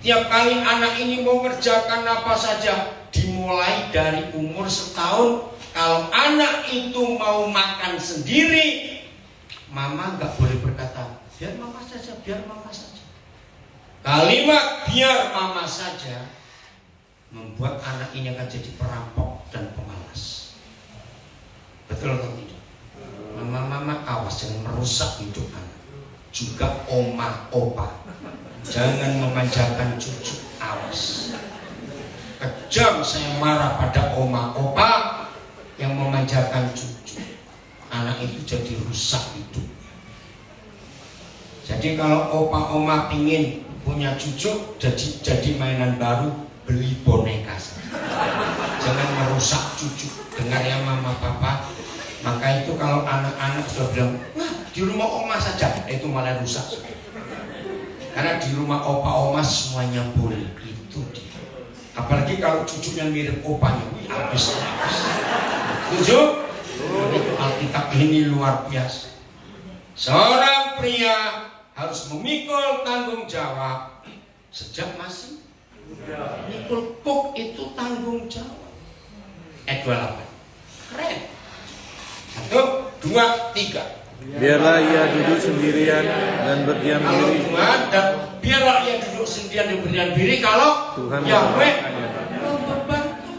Tiap kali anak ini mau mengerjakan apa saja, dimulai dari umur setahun. Kalau anak itu mau makan sendiri, mama nggak boleh berkata, biar mama saja, biar mama saja. Kalimat biar mama saja membuat anak ini akan jadi perampok dan pemalas. Betul atau tidak? Mama awas, jangan merusak hidup anak. Juga oma opa, jangan memanjakan cucu, awas. Kejam saya marah pada oma opa yang memanjakan cucu. Anak itu jadi rusak hidup. Jadi kalau opa oma pingin punya cucu, jadi mainan baru, beli boneka saja. Jangan merusak cucu. Dengar ya mama papa. Maka itu kalau anak-anak sudah bilang, wah di rumah oma saja, itu malah rusak. Karena di rumah opa oma semuanya boleh. Itu dia. Apalagi kalau cucunya mirip opanya, habis. Setuju? Itu Alkitab ini luar biasa. Seorang pria harus memikul tanggung jawab sejak masih mikul kuk itu tanggung jawab. Ayat 28. Keren. 1, 2, 3. Biarlah ia duduk sendirian dan berdiam Kalau diri. Tuhan dan biarlah ia duduk sendirian dan berdiam diri kalau Tuhan Yahweh membebankan.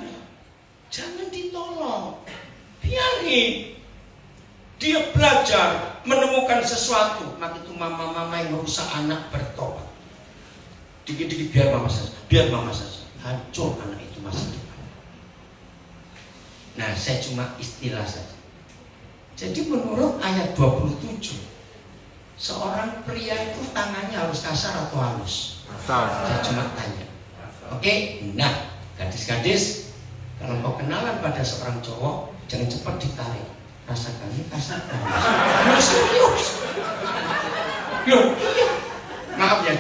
Jangan ditolong. Biarin dia belajar menemukan sesuatu. Maka itu mama-mama yang merusak anak bertobat. Dikit-dikit biar mama saja, biar mama saja. Hancur anak itu masa depan. Nah, saya cuma istilah saja. Jadi menurut ayat 27, seorang pria itu tangannya harus kasar atau halus? Saya cuma tanya. Oke? Nah, gadis-gadis, kalau kau kenalan pada seorang cowok, jangan cepat ditarik. Rasakannya kasar atau halus? Serius? Loh, iya. Maaf ya,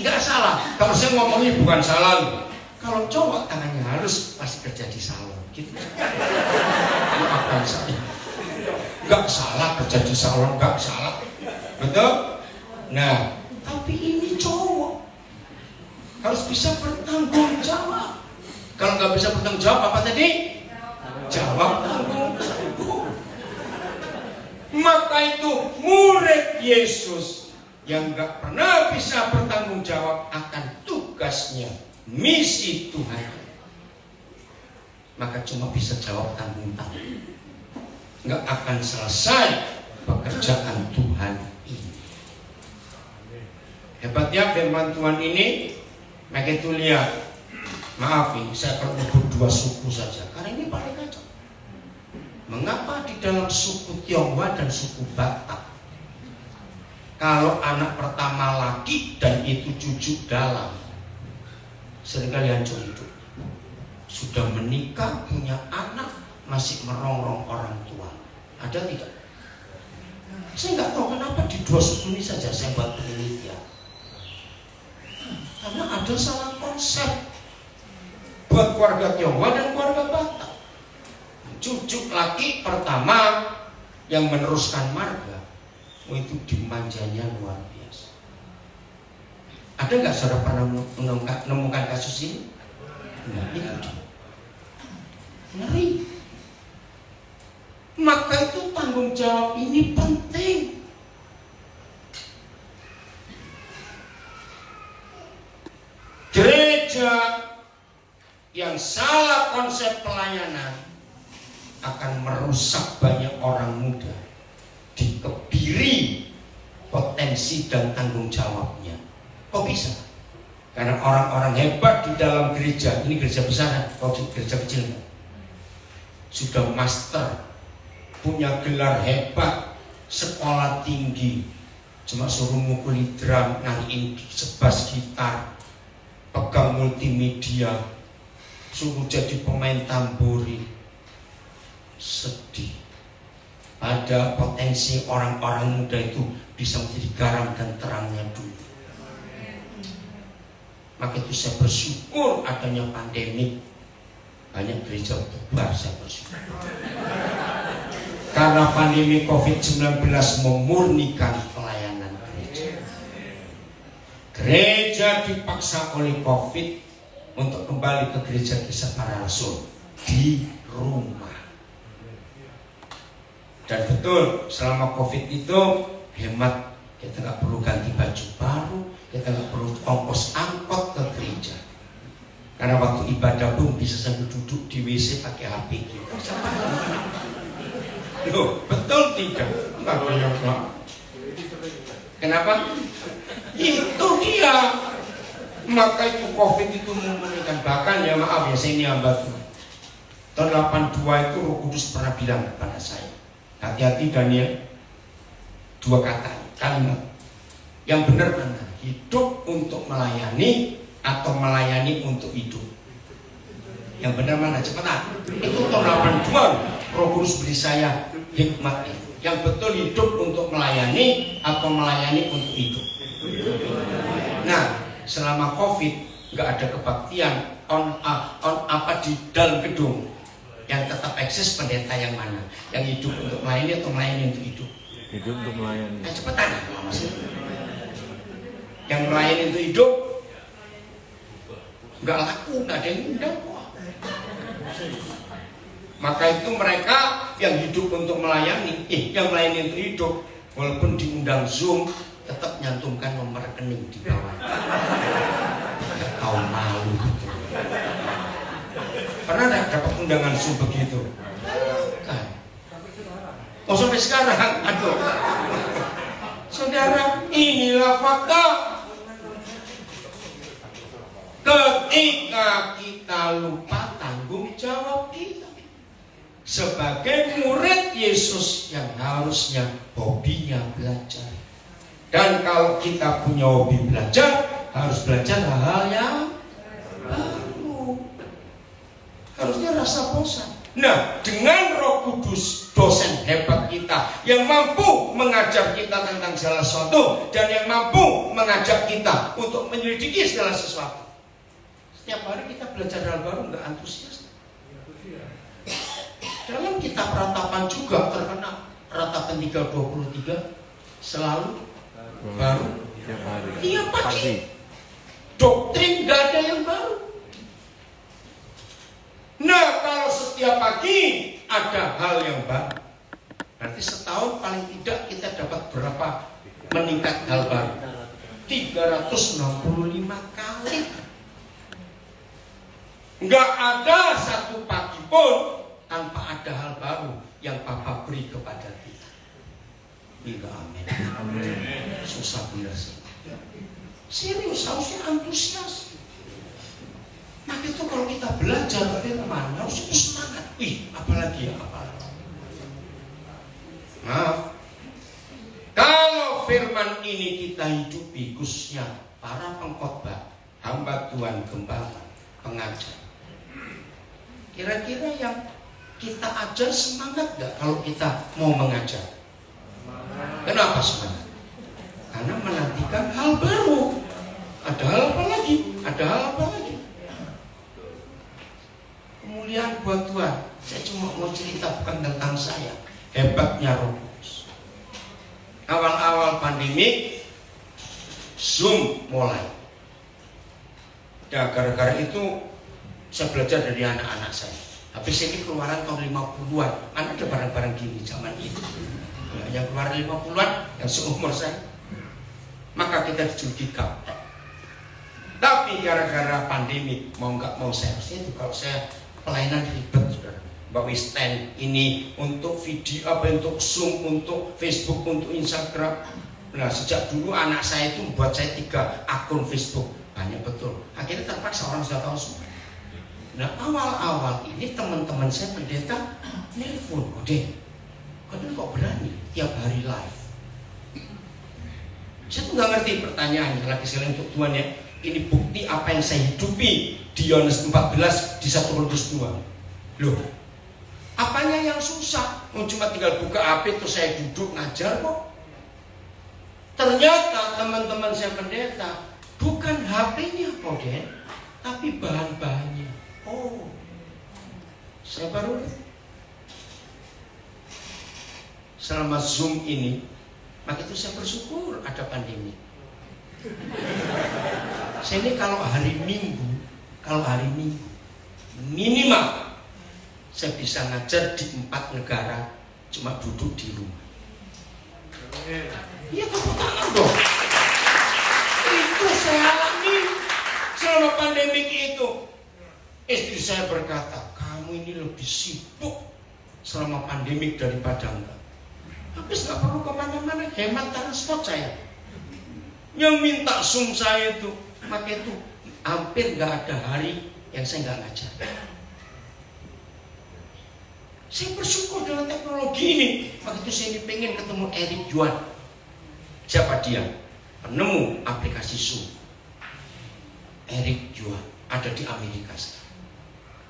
nggak salah. Kalau saya ngomongnya bukan salah loh. Kalau cowok tangannya harus pasti kerja di salon, gitu. Maafkan saya. Nggak salah kerja di salon, nggak salah, betul? Nah, tapi ini cowok harus bisa bertanggung jawab. Kalau nggak bisa bertanggung jawab apa tadi? Jawab tanggung. Maka itu murid Yesus yang nggak pernah bisa bertanggung jawab akan tugasnya, misi Tuhan, maka cuma bisa jawab tanggung-tanggung, nggak akan selesai pekerjaan Tuhan ini. Hebatnya firman Tuhan ini, maka itu lihat, maaf ini saya akan menyebut dua suku saja karena ini paling kacau. Mengapa di dalam suku Tionghoa dan suku Batak, kalau anak pertama laki dan itu cucu dalam, seringkali hancur hidup. Sudah menikah, punya anak, masih merongrong orang tua. Ada tidak? Saya nggak tahu kenapa di dua suku ini saja saya buat penelitian. Karena ada salah konsep buat keluarga Tionghoa dan keluarga Batak. Cucu laki pertama yang meneruskan marga, itu dimanjanya luar biasa. Ada nggak saudara pernah menemukan kasus ini? Nah, itu dia. Ngeri. Maka itu tanggung jawab ini penting. Gereja yang salah konsep pelayanan akan merusak banyak orang muda, dikebiri potensi dan tanggung jawabnya. Kok bisa? Karena orang-orang hebat di dalam gereja, ini gereja besar, kalau gereja kecil sudah master, punya gelar hebat, sekolah tinggi, cuma suruh mukuli drum, nariin sebas gitar, pegang multimedia, suruh jadi pemain tamburi. Sedih. Ada potensi orang-orang muda itu bisa menjadi garam dan terangnya dunia. Maka itu saya bersyukur adanya pandemi, banyak gereja bubar, saya bersyukur. Karena pandemi COVID-19 memurnikan pelayanan gereja. Gereja dipaksa oleh COVID untuk kembali ke gereja kisah para rasul di rumah. Dan betul, selama COVID itu hemat, kita nggak perlu ganti baju baru, kita nggak perlu ongkos angkot ke gereja. Karena waktu ibadah pun bisa sambil duduk di WC pakai HP kita. Loh, betul tidak? Enggak banyak lah. Kenapa? Itu dia. Maka itu COVID itu memulihkan. Bahkan ya maaf ya, saya ini hamba Tuhan. Tahun 82 itu Roh Kudus pernah bilang kepada saya, hati-hati Daniel, dua kata, kalimat yang benar mana? Hidup untuk melayani atau melayani untuk hidup? Yang benar mana? Cepetan. Itu tahun 82 Roh Kudus beri saya hikmat itu. Yang betul hidup untuk melayani atau melayani untuk hidup? Nah, selama COVID nggak ada kebaktian on apa di dalam gedung. Yang tetap eksis pendeta yang mana? Yang hidup untuk melayani atau melayani untuk hidup? Hidup untuk melayani. Nah, cepetan lama sih. Yang melayani untuk hidup nggak laku, nggak ada yang undang. Maka itu mereka yang hidup untuk melayani, yang melayani untuk hidup, walaupun diundang Zoom, tetap nyantumkan nomor rekening di bawah. Nggak tahu malu. Pernah nggak dapat undangan Zoom begitu? Kan? Oh sampai sekarang, aduh. Saudara, inilah fakta. Ketika kita lupa tanggung jawab kita sebagai murid Yesus yang harusnya hobinya belajar. Dan kalau kita punya hobi belajar, harus belajar hal-hal yang baru. Harusnya rasa bosan. Nah, dengan Roh Kudus, dosen hebat kita yang mampu mengajar kita tentang segala sesuatu, dan yang mampu mengajak kita untuk menyelidiki segala sesuatu. Setiap hari kita belajar hal baru, nggak antusias. Dalam kitab Ratapan juga terkena Ratapan 3:23 selalu baru tiap pagi. Doktrin nggak ada yang baru. Nah, kalau setiap pagi ada hal yang baru, berarti setahun paling tidak kita dapat berapa meningkat hal baru? 365 kali. Nggak ada satu pagi pun tanpa ada hal baru yang Papa beri kepada kita. Bila amin. Susah benar sih. Serius, harusnya antusias. Maka itu kalau kita belajar firman harus semangat. Apalagi ya, apalagi. Maaf. Kalau firman ini kita hidupi, khususnya para pengkhotbah, hamba Tuhan, gembala, pengajar. Kira-kira yang kita ajar semangat gak kalau kita mau mengajar? Kenapa semangat? Karena menantikan hal baru. Ada hal apa lagi? Ada hal apa lagi? Kemuliaan buat Tuhan. Saya cuma mau cerita bukan tentang saya. Hebatnya Roh Kudus. Awal-awal pandemi Zoom mulai. Ya, gara-gara itu saya belajar dari anak-anak saya. Habis ini keluaran tahun 50-an. Mana ada barang-barang gini zaman itu. Ya, yang keluaran 50-an yang seumur saya. Maka kita dijuluki gaptek. Tapi gara-gara pandemi, mau nggak mau saya itu kalau saya pelayanan ribet, saudara. Bawa stand ini untuk video, untuk Zoom, untuk Facebook, untuk Instagram. Nah, sejak dulu anak saya itu buat saya 3 akun Facebook, banyak betul. Akhirnya terpaksa orang sudah tahu semua. Nah, awal-awal ini teman-teman saya pendeta nelfon, kalian kok berani tiap hari live? Saya tuh nggak ngerti pertanyaannya, lagi sekali untuk Tuhan ya. Ini bukti apa yang saya hidupi di Yohanes 14 di 1 Korintus 2. Loh, apanya yang susah? Cuma tinggal buka HP terus saya duduk ngajar kok. Ternyata teman-teman saya pendeta bukan HP-nya kok, tapi bahan-bahannya. Oh, saya baru selama Zoom ini, maka itu saya bersyukur ada pandemi. Saya ini kalau hari Minggu minimal saya bisa ngajar di 4 negara, cuma duduk di rumah. Iya, tepuk tangan dong. Itu saya alami selama pandemik itu. Istri saya berkata, kamu ini lebih sibuk selama pandemik daripada enggak. Habis nggak perlu kemana-mana, hemat transport saya. Yang minta Zoom saya itu, maka itu hampir nggak ada hari yang saya nggak ngajar. Saya bersyukur dengan teknologi ini. Waktu itu saya pengen ketemu Eric Yuan. Siapa dia? Penemu aplikasi Zoom. Eric Yuan ada di Amerika sekarang.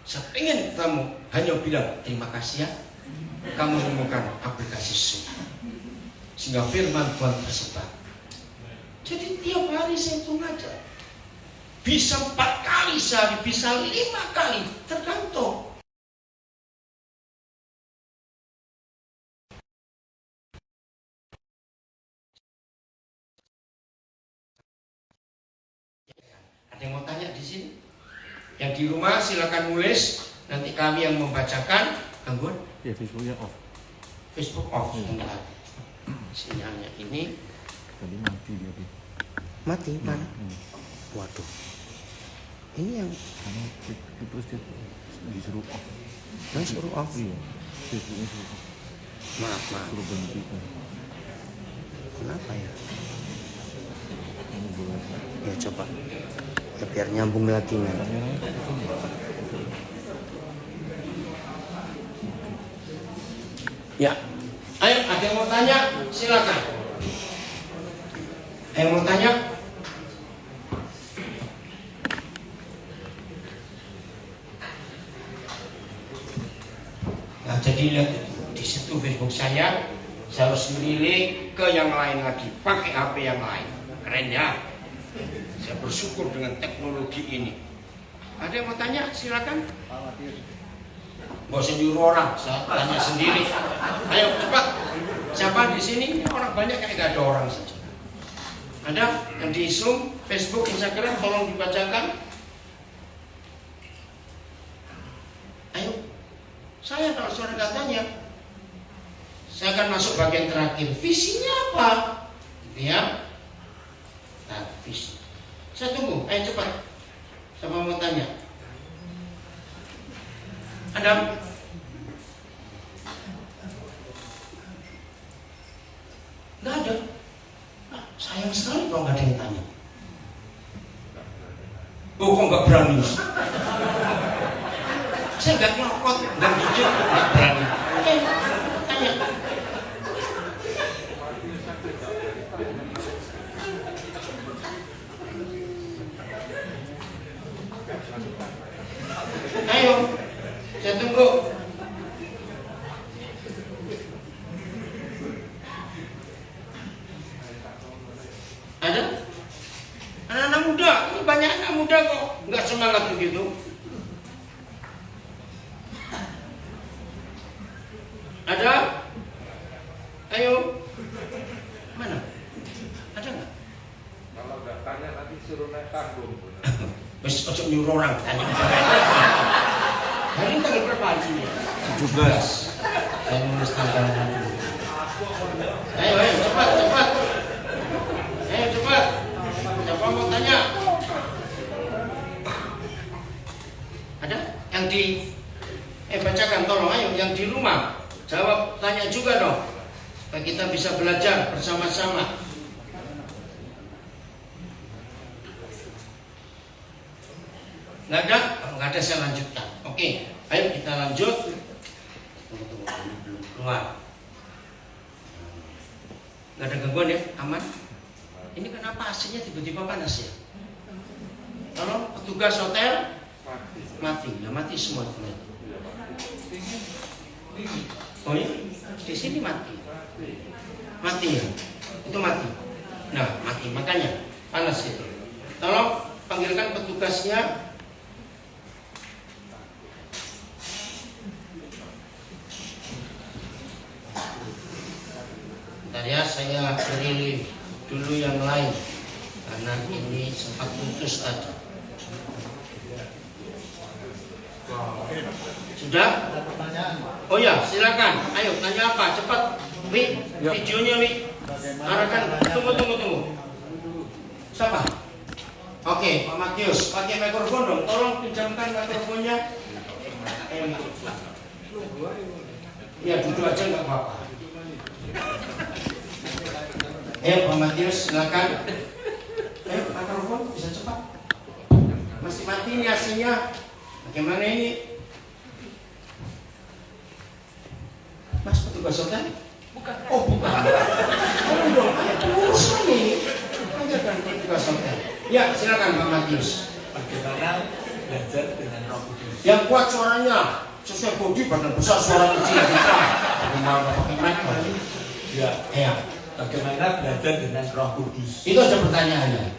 Saya pengen ketemu, hanya bilang terima kasih ya, kamu menemukan aplikasi Zoom, sehingga firman Tuhan tersebar. Jadi tiap hari saya itu ngajar. Bisa 4 kali sehari, bisa 5 kali, tergantung. Ada yang mau tanya di sini? Yang di rumah silakan nulis, nanti kami yang membacakan. Anggun? Ya, Facebooknya off. Facebook off. Sinyalnya ini Tadi mati dia. mati mana? Waduh. Ini yang Karena terus dia disuruh off. yang suruh off. Iya. Facebooknya suruh off. Maaf. Suruh berhenti. Kenapa ya? Ini boleh. Ya coba. Ya biar nyambung lagi nih. Kameranya kok kesini? Ya. Ayo, ada yang mau tanya? Silakan. Ada yang mau tanya? Nah, jadi lihat di situ Facebook saya harus milih ke yang lain lagi, pakai HP yang lain. Keren ya. Saya bersyukur dengan teknologi ini. Ada yang mau tanya? Silakan. Gak usah nyuruh orang, saya tanya sendiri. Ayo cepat. Siapa di sini? Ini orang banyak kayak gak ada orang saja. Ada yang di Zoom, Facebook, Instagram, tolong dibacakan. Ayo. Saya kalau saudara katanya, saya akan masuk bagian terakhir. Visinya apa? Ya. Nah, visi. Saya tunggu. Ayo cepat. Siapa mau tanya? Adam. Nggak ada. Nah, sayang sekali kalau nggak ada yang tanya. Oh, kok nggak berani? Saya nggak nyokot, nggak jujur, nggak berani. Tanya. Ayo, saya tunggu. Ada? Anak-anak muda, ini banyak anak muda kok, nggak semangat begitu. Ada? Ayo. Mana? Ada nggak? Kalau nggak tanya nanti suruh naik tanggung. Wes ojo nyuruh orang tanya. Hari ini tanggal berapa hari ini? 17. Saya nulis tanggal dulu. Ayo cepat. Ayo cepat. Siapa mau tanya? Ada? Yang di bacakan tolong, ayo yang di rumah jawab, tanya juga dong. Supaya kita bisa belajar bersama-sama. Nggak ada? Kalau nggak ada saya lanjutkan. Oke, ayo kita lanjut. Tunggu, ini belum keluar. Nggak ada gangguan ya? Aman? Ini kenapa AC-nya tiba-tiba panas ya? Tolong petugas hotel mati. Ya mati semua. Oh ya? Di sini mati. Mati ya? Itu mati. Nah, mati. Makanya panas itu. Tolong panggilkan petugasnya. Bentar ya, saya beri dulu yang lain karena ini sempat putus aja. Sudah? Oh ya, silakan. Ayo tanya apa? Cepat. Wi, videonya Wi. Arahkan. Tunggu. Siapa? Oke, Pak Matius, pakai mikrofon dong. Tolong pinjamkan mikrofonnya. Ya, duduk aja nggak apa-apa. Ayo Pak Matius, silakan. Ayo mikrofon bisa cepat. Masih mati ini AC-nya. Bagaimana ini? Mas petugas hotel? Bukan. Oh bukan. Oh dong, terus ini. Panggilkan petugas hotel. Ya silakan Pak Matius. Bagaimana belajar dengan Roh Kudus? Yang kuat suaranya. Sesuai bodi badan besar suara kecil kita. Bagaimana pakai mic? Ya. Bagaimana belajar dengan Roh Kudus? Itu aja pertanyaannya.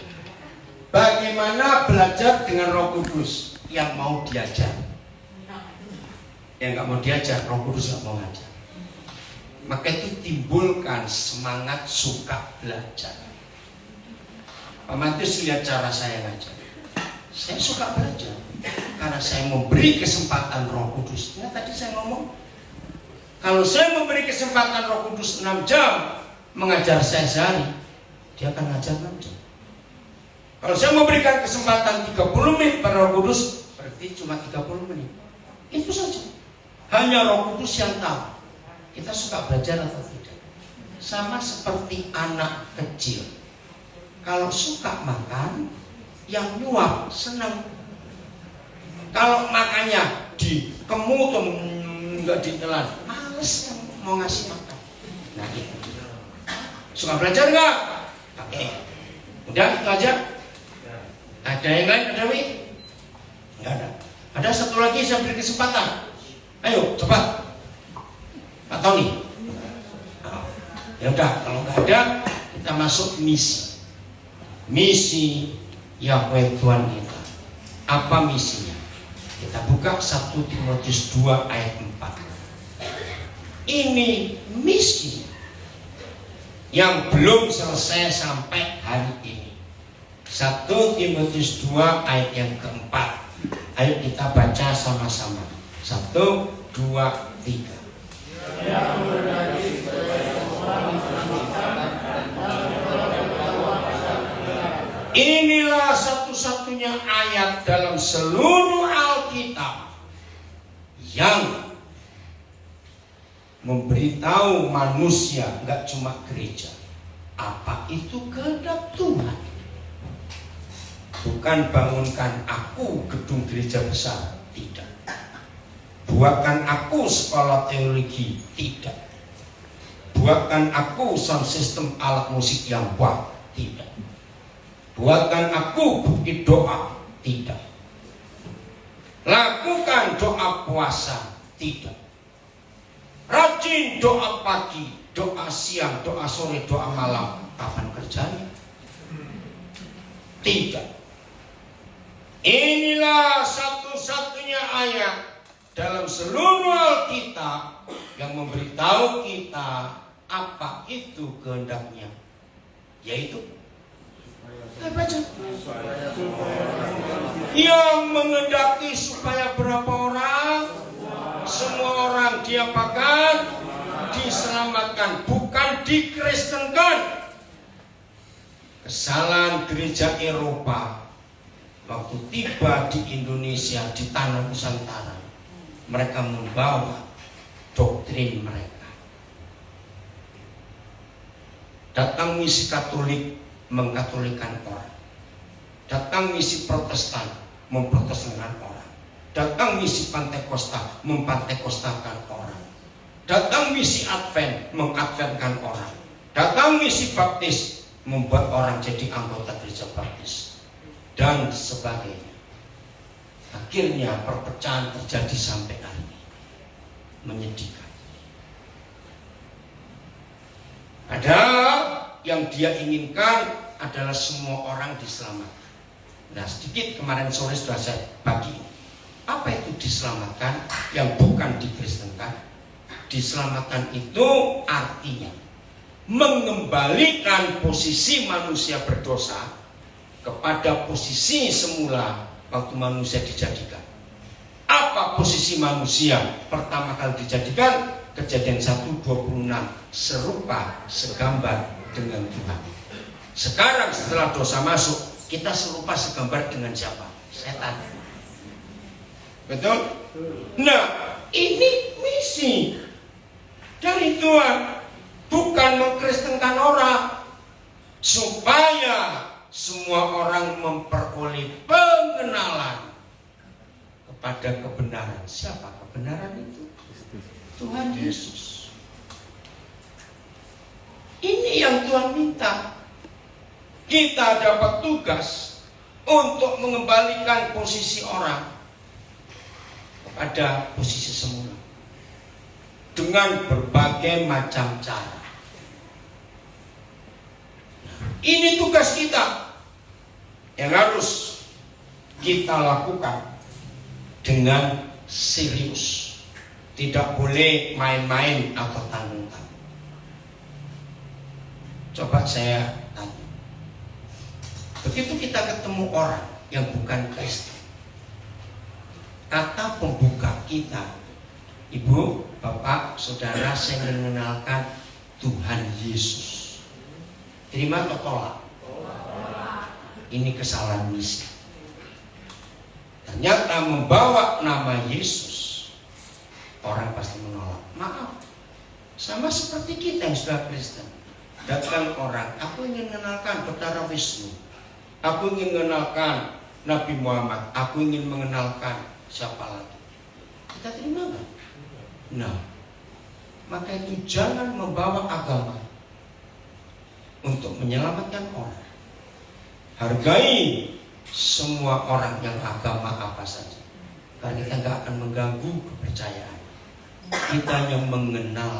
Bagaimana belajar dengan Roh Kudus? Yang mau diajar. Yang nggak mau diajar, Roh Kudus nggak mau ngajar. Maka itu timbulkan semangat suka belajar. Pak Matius lihat cara saya ngajar. Saya suka belajar karena saya memberi kesempatan Roh Kudus. Ya tadi saya ngomong, kalau saya memberi kesempatan Roh Kudus 6 jam mengajar saya sehari, dia akan ngajar 6 jam. Kalau saya memberikan kesempatan 30 menit pada Roh Kudus, berarti cuma 30 menit. Itu saja. Hanya Roh Kudus yang tahu kita suka belajar atau tidak. Sama seperti anak kecil. Kalau suka makan, yang nyuap senang. Kalau makannya dikemut nggak ditelan, males yang mau ngasih makan. Nah itu. Suka belajar nggak? Oke. Udah itu aja. Ada yang lain? Ada Wi? Nggak ada. Ada satu lagi saya beri kesempatan. Ayo cepat. Pak Tony. Ya udah, kalau nggak ada, kita masuk misi. Misi Yahweh Tuhan kita. Apa misinya? Kita buka 1 Timotius 2 ayat 4. Ini misi yang belum selesai sampai hari ini. 1 Timotius 2 ayat yang keempat. Ayo kita baca sama-sama. 1, 2, 3. Inilah satu-satunya ayat dalam seluruh Alkitab yang memberitahu manusia, enggak cuma gereja, apa itu kehendak Tuhan. Bukan bangunkan aku gedung gereja besar, tidak. Buatkan aku sekolah teologi, tidak. Buatkan aku sound system alat musik yang wah, tidak. Buatkan aku bukti doa, tidak. Lakukan doa puasa, tidak. Rajin doa pagi, doa siang, doa sore, doa malam. Kapan kerjanya? Tidak. Inilah satu-satunya ayat dalam seluruh Alkitab yang memberitahu kita apa itu kehendaknya, yaitu baca. Yang menghendaki supaya berapa orang? Semua orang diapakan? Diselamatkan, bukan dikristenkan. Kesalahan gereja Eropa waktu tiba di Indonesia, di tanah Nusantara, mereka membawa doktrin mereka. Datang misi Katolik, mengkatolikan orang. Datang misi Protestan, memprotestankan orang. Datang misi Pantekosta, mempantekostakan orang. Datang misi Advent, mengadventkan orang. Datang misi Baptis, membuat orang jadi anggota gereja Baptis, dan sebagainya. Akhirnya perpecahan terjadi sampai hari ini. Menyedihkan. Padahal yang dia inginkan adalah semua orang diselamatkan. Nah, sedikit kemarin sore sudah saya bagi. Apa itu diselamatkan yang bukan dikristenkan? Diselamatkan itu artinya mengembalikan posisi manusia berdosa kepada posisi semula waktu manusia dijadikan. Apa posisi manusia pertama kali dijadikan? Kejadian 1:26, serupa segambar dengan Tuhan. Sekarang setelah dosa masuk, kita serupa segambar dengan siapa? Setan. Betul? Nah, ini misi dari Tuhan, bukan mengkristenkan orang, supaya semua orang memperoleh pengenalan kepada kebenaran. Siapa kebenaran itu? Tuhan Yesus. Ini yang Tuhan minta. Kita dapat tugas untuk mengembalikan posisi orang kepada posisi semula dengan berbagai macam cara. Ini tugas kita yang harus kita lakukan dengan serius. Tidak boleh main-main atau tanggung-tanggung. Coba saya tanya. Begitu kita ketemu orang yang bukan Kristen, kata pembuka kita, Ibu, Bapak, Saudara, saya mengenalkan Tuhan Yesus. Terima atau tolak? Ini kesalahan misi. Ternyata membawa nama Yesus, orang pasti menolak. Maaf, sama seperti kita yang sudah Kristen. Datang orang, aku ingin mengenalkan Betara Wisnu, aku ingin mengenalkan Nabi Muhammad, aku ingin mengenalkan siapa lagi. Kita terima nggak? Nah, maka itu jangan membawa agama untuk menyelamatkan orang. Hargai semua orang yang agama apa saja, karena kita nggak akan mengganggu kepercayaan. Kita yang mengenal.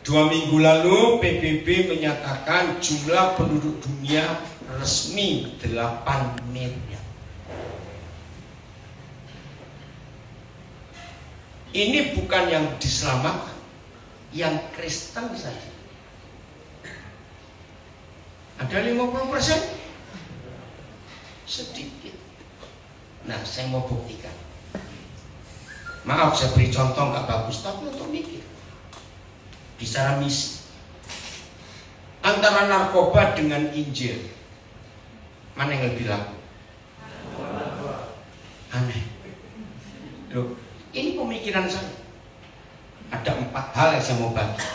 2 minggu lalu PBB menyatakan jumlah penduduk dunia resmi 8 miliar. Ini bukan yang diselamatkan, yang Kristen saja. Ada 50%? Sedikit. Nah, saya mau buktikan. Maaf, saya beri contoh nggak bagus, tapi untuk mikir. Bicara misi. Antara narkoba dengan Injil, mana yang lebih laku? Aneh. Loh, ini pemikiran saya. Ada 4 hal yang saya mau bagi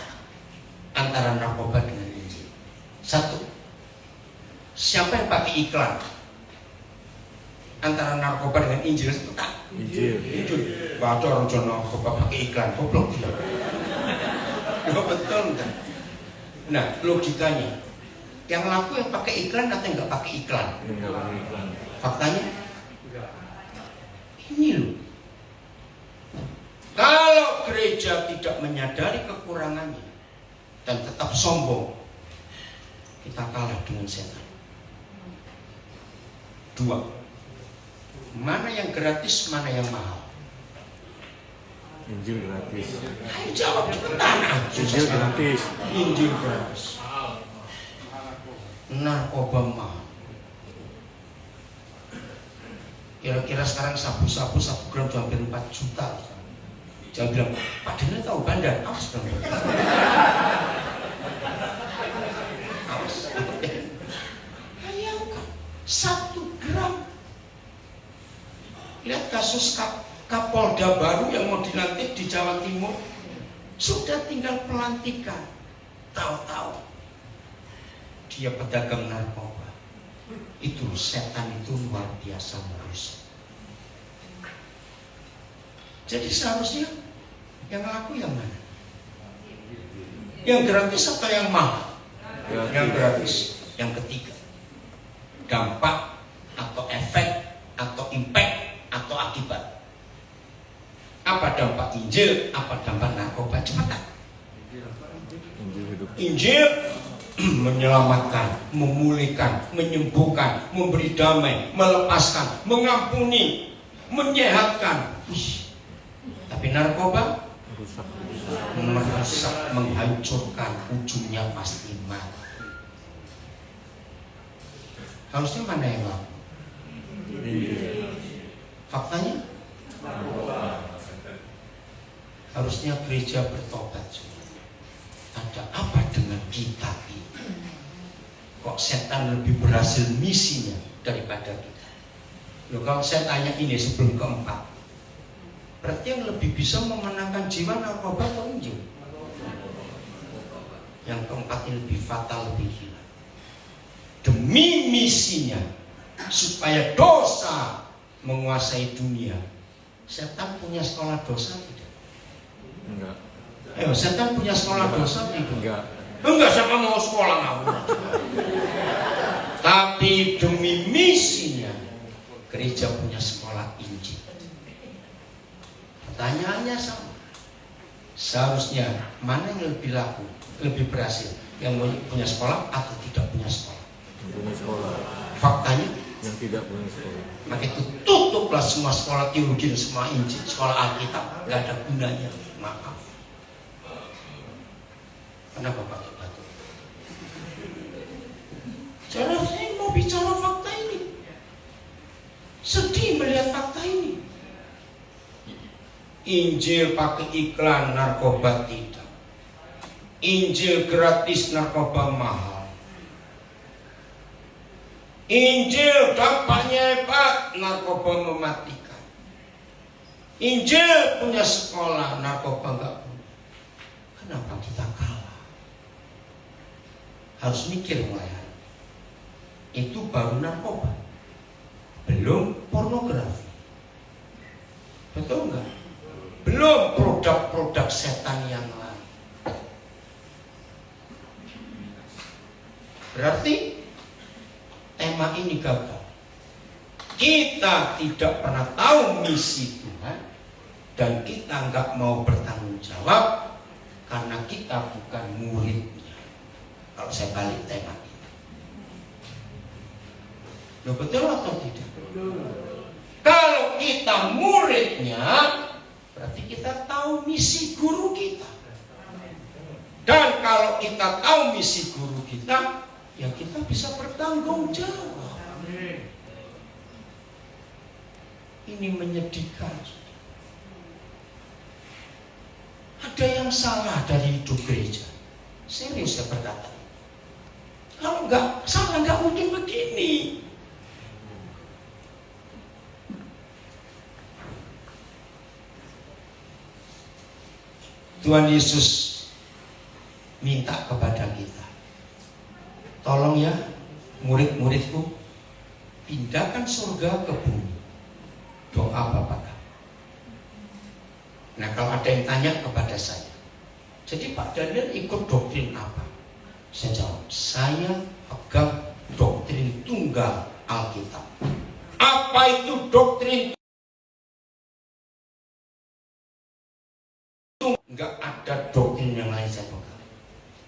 antara narkoba dengan Injil. 1, siapa yang pakai iklan antara narkoba dengan Injil? Injil. Gak ada orang jual narkoba pakai iklan, goblok. Betul kan? Nah, logikanya yang laku yang pakai iklan atau yang nggak pakai iklan? Faktanya ini loh. Kalau gereja tidak menyadari kekurangannya dan tetap sombong, kita kalah dengan setan. 2, mana yang gratis, mana yang mahal? Injil gratis. Ayo jawab cepetan. Injil gratis. Injil gratis. Narkoba mahal. Kira-kira sekarang sabu-sabu 1 gram hampir 4 juta. Jangan bilang, Pak Dina tahu bandar. Awas dong. Awas. Bayangkan 1 gram. Lihat kasus Kapolda baru yang mau dilantik di Jawa Timur, sudah tinggal pelantikan. Tahu-tahu dia pedagang narkoba. Itu setan itu luar biasa merusak. Jadi seharusnya yang laku yang mana? Yang gratis atau yang mahal? Yang gratis. Yang ketiga, dampak atau efek atau impact atau akibat. Apa dampak Injil? Apa dampak narkoba? Cepetan. Injil menyelamatkan, memulihkan, menyembuhkan, memberi damai, melepaskan, mengampuni, menyehatkan. Tapi narkoba merusak, menghancurkan, ujungnya pasti mati. Harusnya mana yang laku? Faktanya harusnya gereja bertobat. Ada apa dengan kita ini? Kok setan lebih berhasil misinya daripada kita? Loh, kalau saya tanya ini sebelum keempat, berarti yang lebih bisa memenangkan jiwa narkoba atau Injil? Yang keempat ini lebih fatal, lebih gila. Demi misinya, supaya dosa menguasai dunia. Setan punya sekolah dosa tidak? Enggak. Ayo, setan punya sekolah dosa tidak? Enggak, siapa mau sekolah ngawur. Tapi demi misinya, gereja punya sekolah Injil. Pertanyaannya sama. Seharusnya mana yang lebih laku, lebih berhasil? Yang punya sekolah atau tidak punya sekolah? Punya sekolah. Faktanya yang tidak punya sekolah. maka itu tutuplah semua sekolah teologi, semua Injil, sekolah Alkitab, nggak ada gunanya. Maaf. Kenapa pakai batu? Saya mau bicara fakta ini. Sedih melihat fakta ini. Injil pakai iklan, narkoba tidak. Injil gratis, narkoba mahal. Injil dampaknya hebat, narkoba mematikan. Injil punya sekolah, narkoba enggak punya. Kenapa kita kalah? Harus mikir mulai hari. Itu baru narkoba, belum pornografi. Betul enggak? Belum produk-produk setan yang lain. Berarti tema ini gagal. Kita tidak pernah tahu misi Tuhan dan kita nggak mau bertanggung jawab karena kita bukan muridnya. Kalau saya balik tema ini, loh, betul atau tidak? Kalau kita muridnya, berarti kita tahu misi guru kita. Dan kalau kita tahu misi guru kita, ya kita bisa bertanggung jawab. Ini menyedihkan. Ada yang salah dari hidup gereja. Serius saya berkata. Kalau nggak salah, nggak mungkin begini. Tuhan Yesus minta kepada kita, tolong ya murid-muridku, pindahkan surga ke bumi. Doa Bapa kami. Nah, kalau ada yang tanya kepada saya, jadi Pak Daniel ikut doktrin apa? Saya jawab, saya pegang doktrin tunggal Alkitab. Apa itu doktrin? Enggak ada doktrin yang lain saya pegang.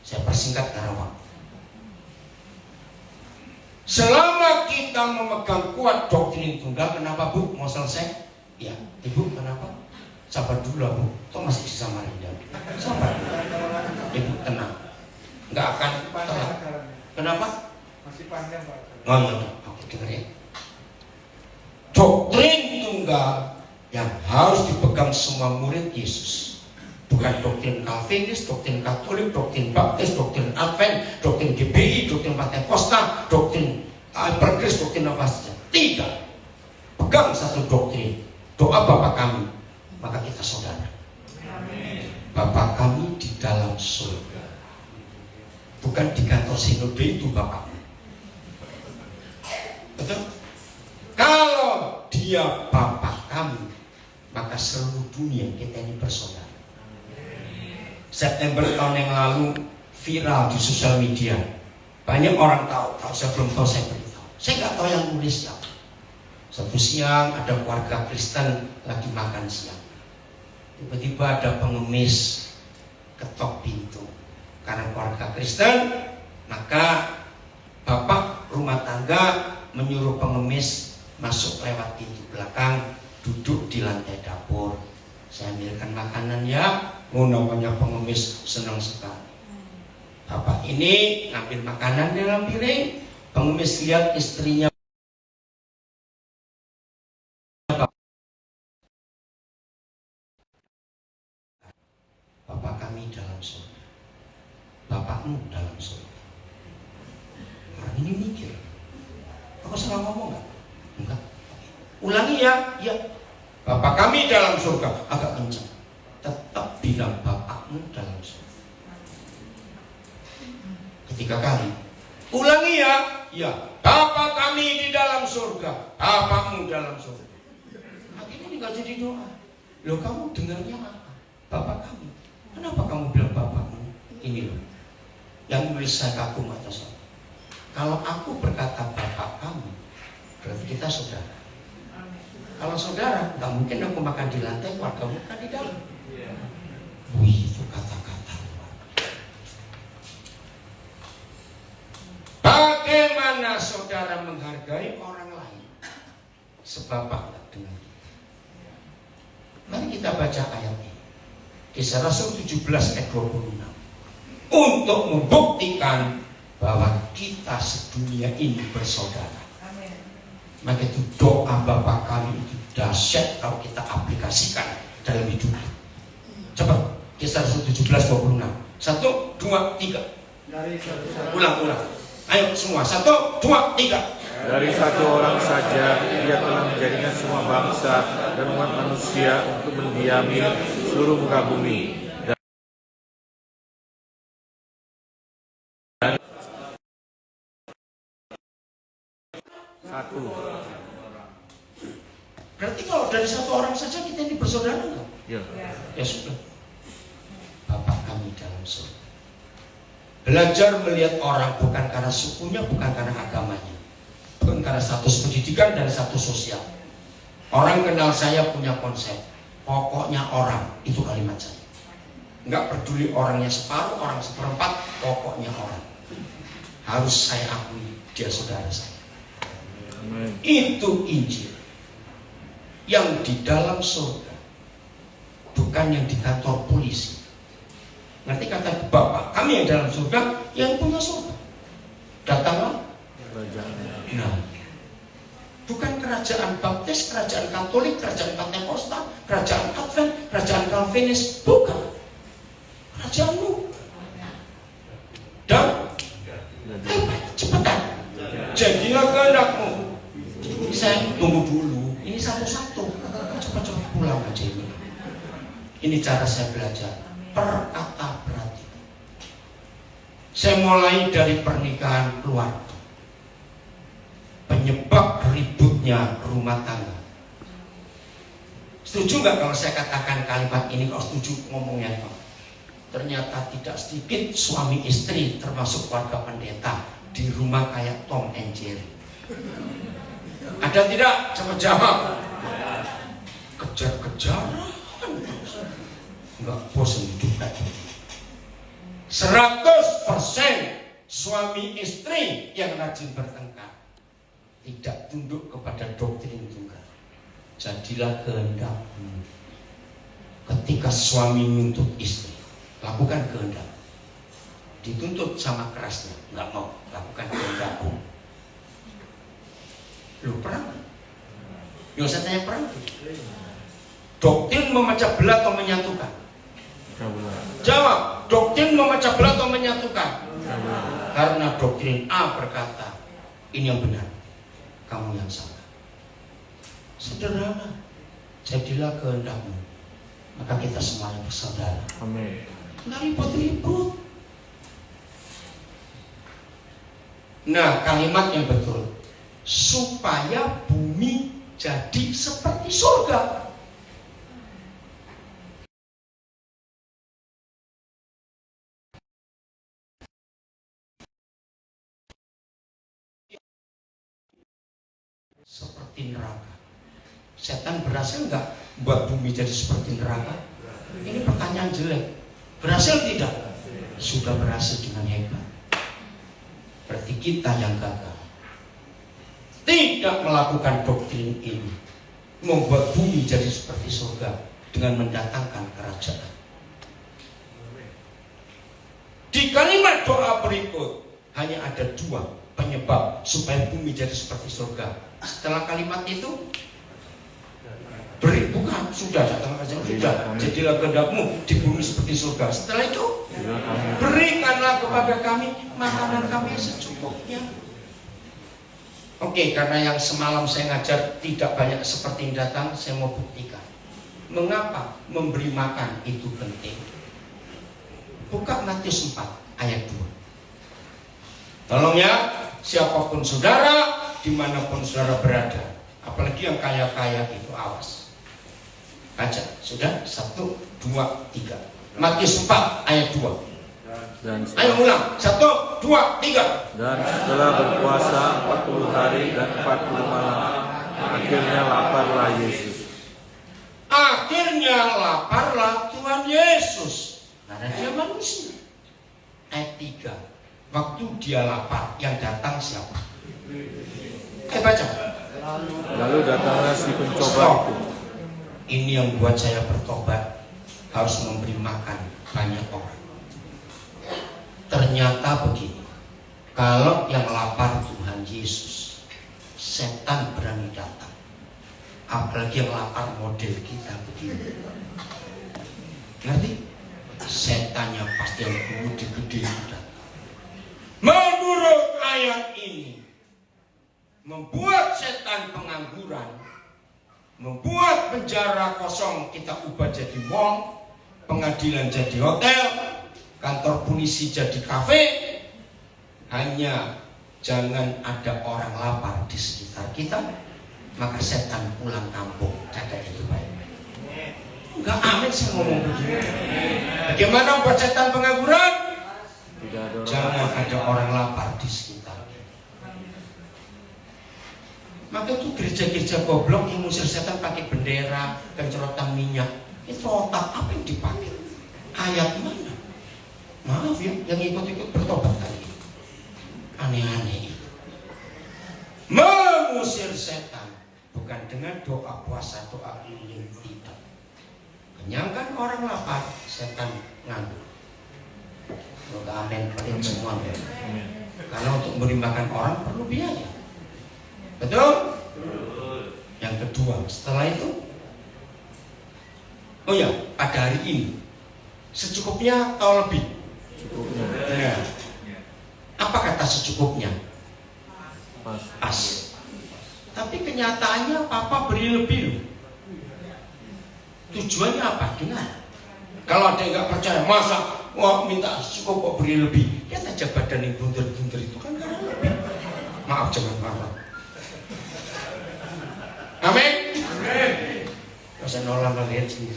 Saya persingkat karena waktu. Selama kita memegang kuat doktrin tunggal, kenapa Bu? Mau selesai? Ya, Ibu kenapa? Sabar dulu Bu, toh masih di Samarinda. Sabar. Ibu tenang. Enggak akan telat. Kenapa? Masih panjang Pak. Oh iya, oke dengar ya. Doktrin tunggal yang harus dipegang semua murid Yesus. Bukan doktrin Calvinis, doktrin Katolik, doktrin Baptis, doktrin Advent, doktrin GBI, doktrin Pentakosta, doktrin Hypergrace, doktrin apa saja. Tidak. Pegang satu doktrin. Doa Bapa kami, maka kita saudara. Amin. Bapa kami di dalam surga. Bukan di kantor sinode itu Bapa. Betul? Kalau dia Bapa kami, maka seluruh dunia kita ini bersaudara. September tahun yang lalu viral di sosial media. Banyak orang tahu. Kalau saya belum tahu, saya beritahu. Saya nggak tahu yang nulis siapa. Satu siang ada keluarga Kristen lagi makan siang. Tiba-tiba ada pengemis ketok pintu. Karena keluarga Kristen, maka bapak rumah tangga menyuruh pengemis masuk lewat pintu belakang, duduk di lantai dapur. Saya ambilkan makanan ya. Oh, namanya pengemis senang sekali. Bapak ini ngambil makanan dalam piring. Pengemis lihat istrinya. Bapak kami dalam surga. Bapakmu dalam surga. Orang ini mikir. Aku salah ngomong nggak? Enggak. Ulangi ya. Ya. Bapak kami dalam surga. Agak kencang. Tetap bilang Bapakmu dalam surga. Ketiga kali. Ulangi ya. Ya. Bapa kami di dalam surga. Bapakmu dalam surga. Akhirnya ini gak jadi doa. Loh, kamu dengarnya apa? Bapak kami. Kenapa kamu bilang Bapakmu? Ini loh. Yang nulis saya kagum atas saya. Kalau aku berkata Bapak kami, berarti kita saudara. Kalau saudara, gak mungkin aku makan di lantai, keluarga makan di dalam. Wih, itu kata-kata. Bagaimana saudara menghargai orang lain sebapak dengan kita? Mari kita baca ayat ini. Kisah Rasul 17 ayat 26. Untuk membuktikan bahwa kita sedunia ini bersaudara. Maka itu doa Bapa kami itu dahsyat kalau kita aplikasikan dalam hidup. Coba Kisah Rasul 17 26. 1, 2, 3. Ulang. Ayo semua. 1, 2, 3. Dari satu orang saja Dia telah menjadikan semua bangsa dan umat manusia untuk mendiami seluruh muka bumi. Satu. Berarti kalau dari satu orang saja kita ini bersaudara enggak? Ya. Ya sudah. Bapak kami dalam surga. Belajar melihat orang bukan karena sukunya, bukan karena agamanya, bukan karena status pendidikan dan status sosial. Orang kenal saya punya konsep, pokoknya orang, itu kalimat saya. Nggak peduli orangnya separuh, orang seperempat, pokoknya orang. Harus saya akui, dia saudara saya. Amen. Itu Injil yang di dalam surga, bukan yang di kantor polisi. Nanti kata Bapak, kami yang dalam surga, yang punya surga. Datanglah. Nah, bukan kerajaan Baptis, kerajaan Katolik, kerajaan Pentakosta, kerajaan Advent, kerajaan Calvinis, bukan. Kerajaanmu. Dan cepetan, jadilah kehendakmu. Saya tunggu dulu, ini satu-satu, cepat-cepat pulang aja ini. Ini cara saya belajar, perkata berarti. Saya mulai dari pernikahan keluarga, penyebab ributnya rumah tangga. Setuju nggak kalau saya katakan kalimat ini? Kalau setuju ngomongnya apa? Ternyata tidak sedikit suami istri termasuk keluarga pendeta di rumah kayak Tom and Jerry. Ada tidak? Coba jawab. Kejar-kejaran, nggak bosan hidup kayak gitu. 100% suami istri yang rajin bertengkar, tidak tunduk kepada doktrin tunggal. Jadilah kehendakmu. Ketika suami menuntut istri, lakukan kehendak. Dituntut sama kerasnya, nggak mau, lakukan kehendakku. Lu perang? Yo saya tanya perang. Doktrin memecah belah atau menyatukan? Jawab, doktrin memecah belah atau menyatukan? Karena doktrin A berkata, ini yang benar, kamu yang salah. Sederhana, jadilah kehendakmu, maka kita semuanya bersaudara. Amin. Nggak ribut-ribut. Nah, kalimat yang betul, supaya bumi jadi seperti surga. Seperti neraka. Setan berhasil nggak buat bumi jadi seperti neraka? Ini pertanyaan jelek. Berhasil tidak? Sudah berhasil dengan hebat. Berarti kita yang gagal. Tidak melakukan doktrin ini, membuat bumi jadi seperti surga dengan mendatangkan kerajaan. Di kalimat doa berikut hanya ada 2 penyebab supaya bumi jadi seperti surga. Setelah kalimat itu beri, bukan, sudah datang kerajaan, sudah jadilah kehendakmu di bumi seperti surga. Setelah itu berikanlah kepada kami makanan kami secukupnya. Oke, karena yang semalam saya ngajar tidak banyak seperti yang datang, saya mau buktikan mengapa memberi makan itu penting. Buka Matius 4 ayat 2. Tolong ya, siapapun saudara, dimanapun saudara berada, apalagi yang kaya-kaya itu, awas. Baca, sudah? 1, 2, 3. Matius 4 ayat 2. Ayo ulang, 1, 2, 3. Dan setelah berpuasa 40 hari dan 40 malam, akhirnya laparlah Yesus. Akhirnya laparlah Tuhan Yesus, karena dia manusia. Ayat 3. Waktu dia lapar, yang datang siapa? Baca. Lalu datanglah si pencoba itu. Ini yang buat saya bertobat, harus memberi makan banyak orang. Ternyata begini, kalau yang lapar Tuhan Yesus, setan berani datang. Apalagi yang lapar model kita begini. Ngerti? Setannya pasti yang gede-gede datang. Menurut ayat ini, membuat setan pengangguran, membuat penjara kosong kita ubah jadi mall, pengadilan jadi hotel, kantor polisi jadi kafe. Hanya jangan ada orang lapar di sekitar kita, maka setan pulang kampung, jaga itu baik-baik. Enggak, amin saya ngomong begini. Bagaimana buat setan pengangguran? Jangan ada orang lapar di sekitar. Maka itu gereja-gereja goblok yang ngusir setan pakai bendera dan cerotan minyak. Itu otak apa yang dipakai? Ayat mana? Maaf ya, yang ikut-ikut bertobat kali ini. Aneh-aneh itu. Mengusir setan bukan dengan doa puasa, doa keliling, tidak. Kenyangkan orang lapar, setan nganggur. Semoga amin pada semua ya. Karena untuk memberi makan orang perlu biaya. Betul? Yang kedua, setelah itu, oh ya, pada hari ini secukupnya atau lebih? Cukupnya. Ya. Apa kata secukupnya? Pas. Tapi kenyataannya papa beri lebih loh. Tujuannya apa? Dengar. Kalau ada yang nggak percaya, masa wah minta cukup kok beri lebih? Lihat aja badan yang bunter-bunter itu kan karena lebih. Maaf jangan marah. Amin. Gak usah nolak lihat sini.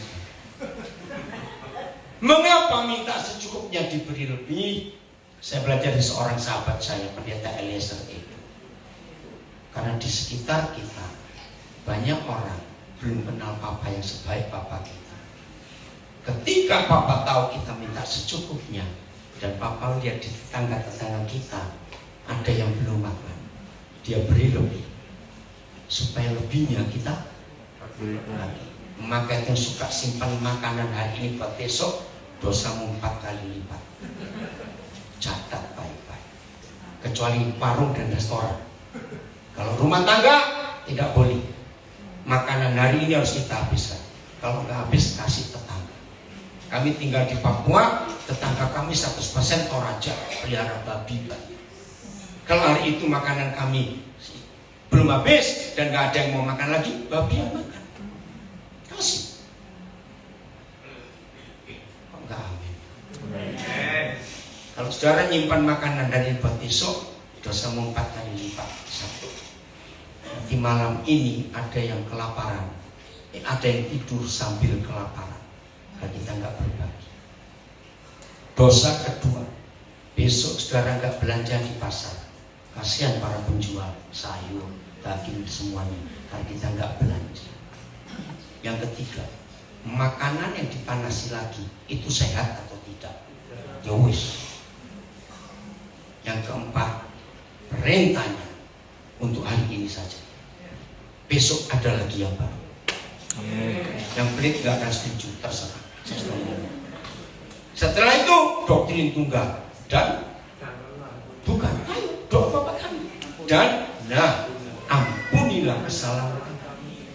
Mengapa minta secukupnya diberi lebih? Saya belajar dari seorang sahabat saya, pendeta Eliezer itu. Karena di sekitar kita banyak orang belum kenal papa yang sebaik papa kita. Ketika papa tahu kita minta secukupnya, dan papa lihat di tetangga-tetangga kita ada yang belum makan, dia beri lebih supaya lebihnya kita lagi. Maka yang suka simpan makanan hari ini buat besok, dosamu 4 kali lipat. Catat baik-baik. Kecuali warung dan restoran. Kalau rumah tangga tidak boleh. Makanan hari ini harus kita habiskan. Kalau nggak habis kasih tetangga. Kami tinggal di Papua, tetangga kami 100% Toraja, pelihara babi. Kalau hari itu makanan kami belum habis dan nggak ada yang mau makan lagi, babi yang makan. Kasih. Kok nggak amin? Kalau saudara nyimpan makanan dari buat besok, dosamu 4 kali lipat. Satu. Di malam ini ada yang kelaparan, ada yang tidur sambil kelaparan. Karena kita nggak berbagi. Dosa kedua, besok saudara nggak belanja di pasar. Kasihan para penjual sayur, daging semuanya. Karena kita nggak belanja. Yang ketiga, makanan yang dipanasi lagi itu sehat atau tidak? Ya wis. Yang keempat, perintahnya untuk hari ini saja. Besok ada lagi yang baru. Yang pelit nggak akan setuju, terserah. Setelah itu doktrin tunggal dan bukan, ayo doa Bapak kami dan ampunilah kesalahan kami.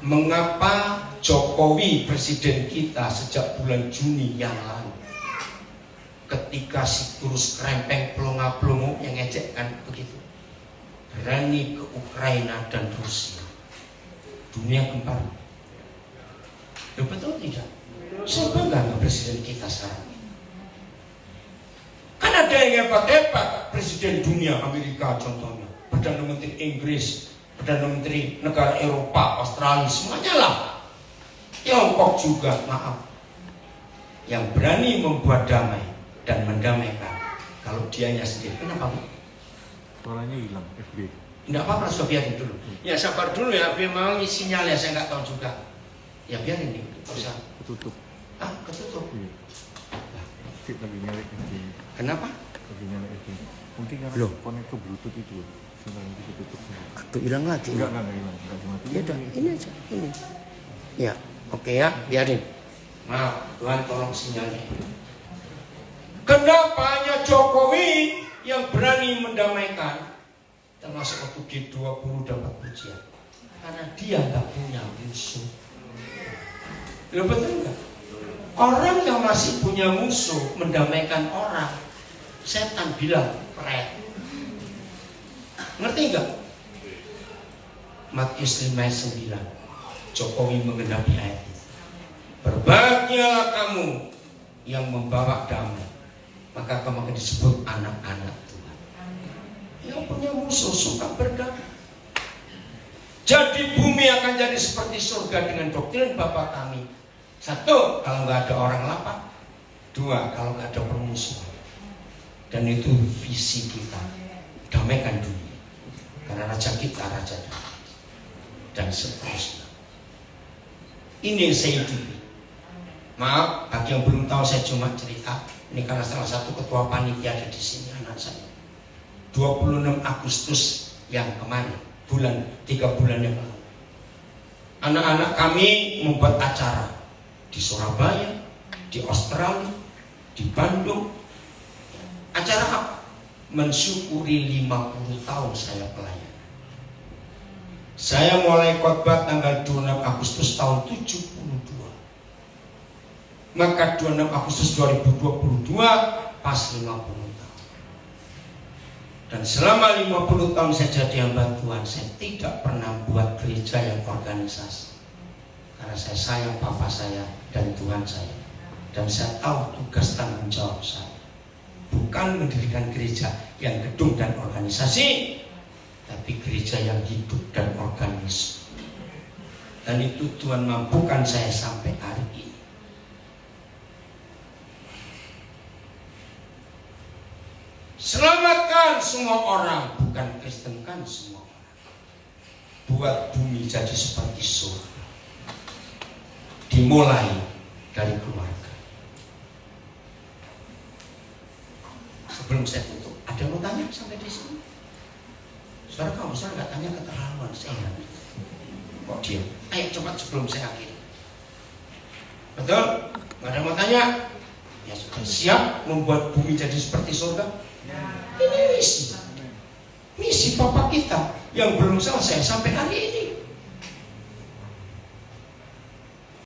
Mengapa Jokowi presiden kita sejak bulan Juni yang lalu, ketika si kurus krempeng pelongo-pelongo yang ngejekkan begitu, berani ke Ukraina dan Rusia, dunia gempar. Ya betul tidak? Saya bangga dengan presiden kita sekarang ini. Kan ada yang hebat-hebat, presiden dunia Amerika contohnya, Perdana Menteri Inggris, Perdana Menteri negara Eropa, Australia, semuanya lah. Tiongkok juga, maaf, yang berani membuat damai dan mendamaikan. Kalau dianya sendiri, kenapa Bu? Suaranya hilang, FB. Tidak apa-apa, sudah biarin dulu. Ya sabar dulu ya, memang sinyalnya saya nggak tahu juga. Ya biarin nih, usah. Ketutup. Ah, ketutup. Iya. Sip, lagi nyari FB. Kenapa? Lagi nyari FB. Mungkin karena Loh. konek ke Bluetooth itu. Sekarang itu ketutup. Tuh hilang lagi. Enggak hilang. Enggak dimatikan. Ya udah, ini aja, ini. Ya, oke ya, biarin. Maaf, Tuhan tolong sinyalnya. Kenapa hanya Jokowi yang berani mendamaikan? Termasuk waktu G20 dapat pujian. Karena dia nggak punya musuh. Ya betul nggak? Orang yang masih punya musuh mendamaikan orang, setan bilang pret. Ngerti nggak? Matius 5:9, Jokowi mengenapi ayat itu. Berbahagialah kamu yang membawa damai, maka kamu akan disebut anak-anak Tuhan. Yang punya musuh suka berdamai. Jadi bumi akan jadi seperti surga dengan doktrin Bapa kami. 1, kalau nggak ada orang lapar. 2, kalau nggak ada permusuhan. Dan itu visi kita, damaikan dunia. Karena raja kita raja damai. Dan seterusnya. Ini yang saya hidupi. Maaf, bagi yang belum tahu saya cuma cerita. Ini karena salah satu ketua panitia ada di sini, anak saya. 26 Agustus yang kemarin, 3 bulan yang lalu. Anak-anak kami membuat acara di Surabaya, di Australia, di Bandung. Acara apa? Mensyukuri 50 tahun saya pelayan. Saya mulai khotbah tanggal 26 Agustus tahun 72. Maka 26 Agustus 2022 pas 50 tahun. Dan selama 50 tahun saya jadi hamba Tuhan, saya tidak pernah buat gereja yang organisasi. Karena saya sayang papa saya dan Tuhan saya. Dan saya tahu tugas tanggung jawab saya. Bukan mendirikan gereja yang gedung dan organisasi, tapi gereja yang hidup dan organis. Dan itu Tuhan mampukan saya sampai hari ini. Selamatkan semua orang, bukan Kristenkan semua orang. Buat bumi jadi seperti surga. Dimulai dari keluarga. Sebelum saya tutup, ada yang mau tanya sampai di sini? Saudara kamu, saudara nggak tanya keterlaluan saya. Kok diam? Ayo cepat sebelum saya akhiri. Betul? Nggak ada yang mau tanya? Ya sudah, siap membuat bumi jadi seperti surga? Ini misi Papa kita yang belum selesai sampai hari ini.